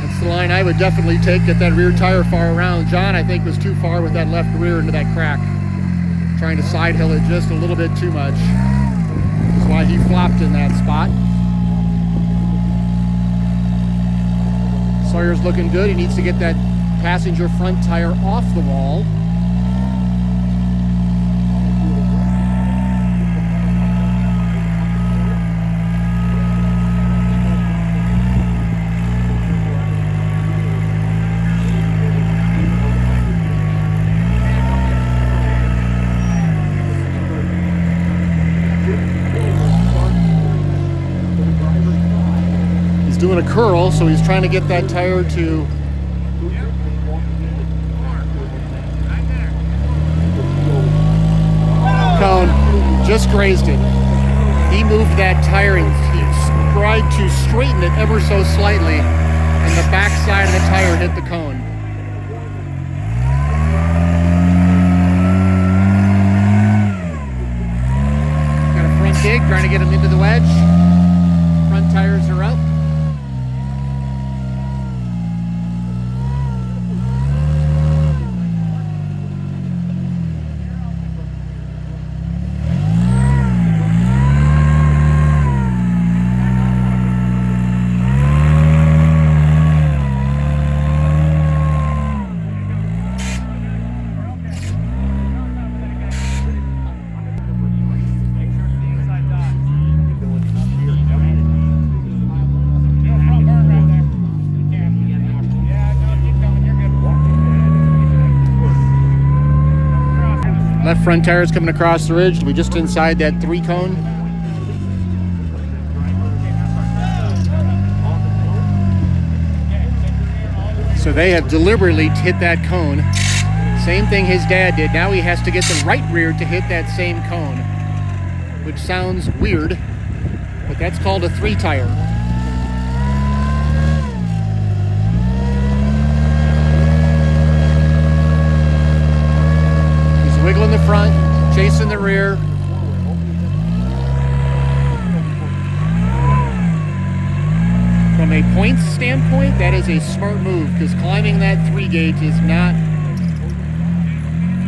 That's the line I would definitely take. Get that rear tire far around. John, I think, was too far with that left rear into that crack. Trying to side hill it just a little bit too much. That's why he flopped in that spot. Sawyer's looking good. He needs to get that passenger front tire off the wall. Doing a curl, so he's trying to get that tire to cone. Just grazed it. He moved that tire and he tried to straighten it ever so slightly, and the back side of the tire hit the cone. Left front tire is coming across the ridge. We just inside that 3 cone. So they have deliberately hit that cone. Same thing his dad did. Now he has to get the right rear to hit that same cone, which sounds weird, but that's called a 3 tire. He's wiggling the front, chasing the rear. From a points standpoint, that is a smart move, because climbing that 3 gate is not.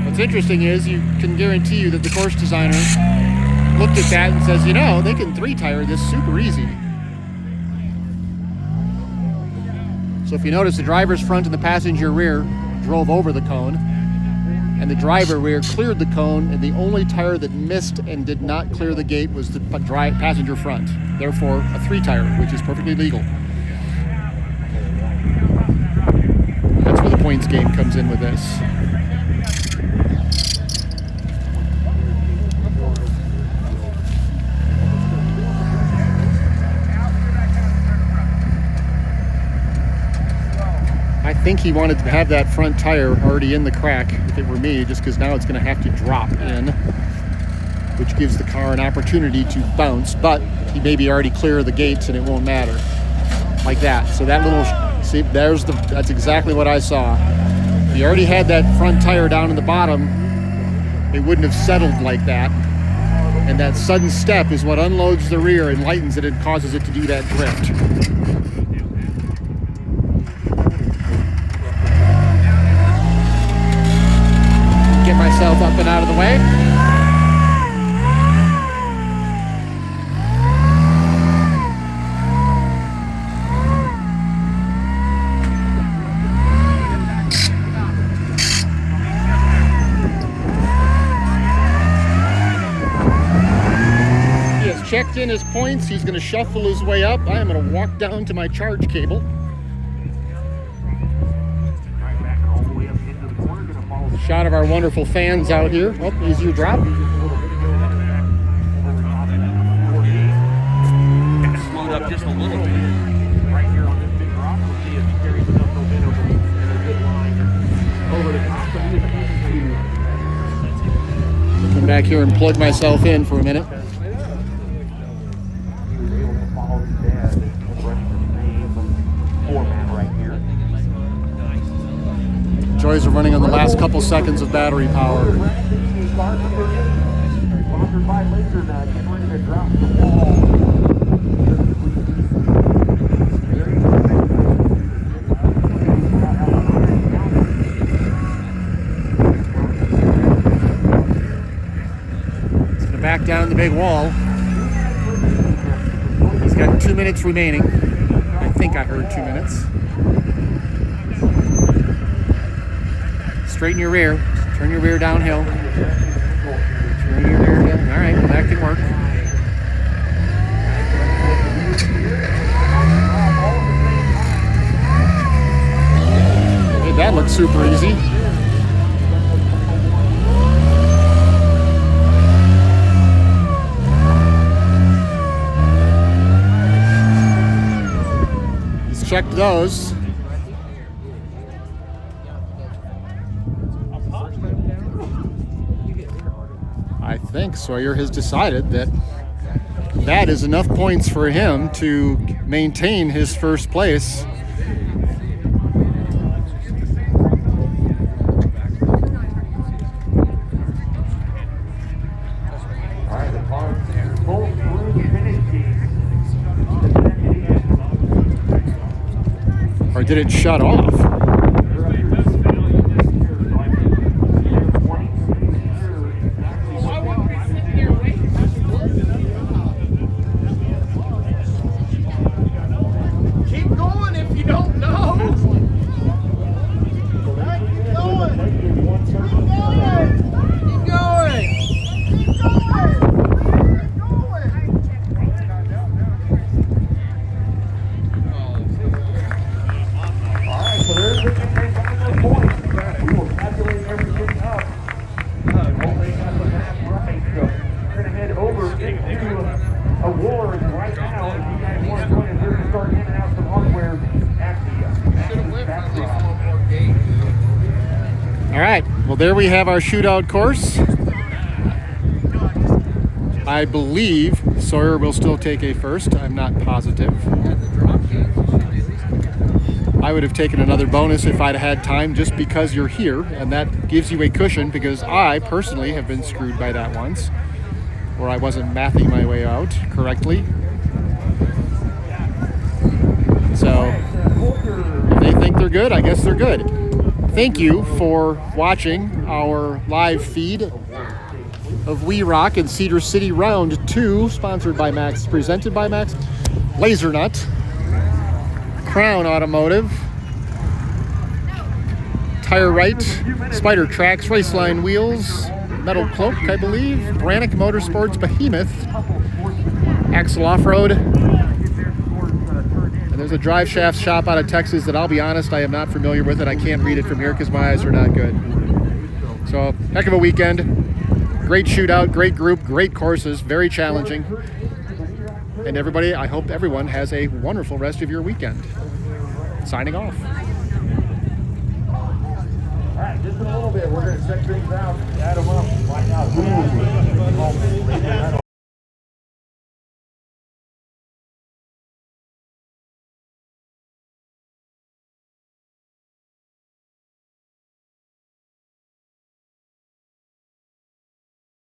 What's interesting is you can guarantee you that the course designer looked at that and says, you know, they can 3 tire this super easy. So if you notice, the driver's front and the passenger rear drove over the cone, and the driver rear cleared the cone, and the only tire that missed and did not clear the gate was the passenger front. Therefore, a 3 tire, which is perfectly legal. That's where the points game comes in with this. I think he wanted to have that front tire already in the crack, if it were me, just because now it's going to have to drop in, which gives the car an opportunity to bounce, but he may be already clear of the gates and it won't matter. Like that. So that little, see, that's exactly what I saw. If he already had that front tire down in the bottom, it wouldn't have settled like that. And that sudden step is what unloads the rear and lightens it and causes it to do that drift. Get myself up and out of the way. He has checked in his points. He's going to shuffle his way up. I am going to walk down to my charge cable. Shot of our wonderful fans out here. Oh, here's your drop. Slowed up just a little bit. Right here on this big rock, we'll see if he carries enough momentum and a good line over the top. Come back here and plug myself in for a minute. He was able to follow his dad running the same format right here. Joys are running on the last couple seconds of battery power. Sponsored by Laser Nut, getting ready to drop the wall. It's going to back down the big wall. He's got 2 minutes remaining. I think I heard 2 minutes. Straighten your rear. Turn your rear downhill. Turn your rear down. All right, well, that can work. Hey, that looks super easy. He's checked those. I think Sawyer has decided that that is enough points for him to maintain his first place. All right, the car pulled through the finish gate. Or did it shut off? All right, well, there we have our shootout course. I believe Sawyer will still take a first. I'm not positive. I would have taken another bonus if I'd had time just because you're here, and that gives you a cushion because I personally have been screwed by that once where I wasn't mathing my way out correctly. So if they think they're good, I guess they're good. Thank you for watching our live feed of WERock in Cedar City Round 2, sponsored by Max, presented by Max, Laser Nut, Crown Automotive, Tire Right, Spider Tracks, Raceline Wheels, Metal Cloak, I believe, Brannick Motorsports, Behemoth, Axle Off-Road, and there's a drive shaft shop out of Texas that I'll be honest, I am not familiar with it. I can't read it from here because my eyes are not good. So, heck of a weekend. Great shootout, great group, great courses, very challenging. And everybody, I hope everyone has a wonderful rest of your weekend. Signing off. All right, just in a little bit, we're going to check things out, add them up, find out.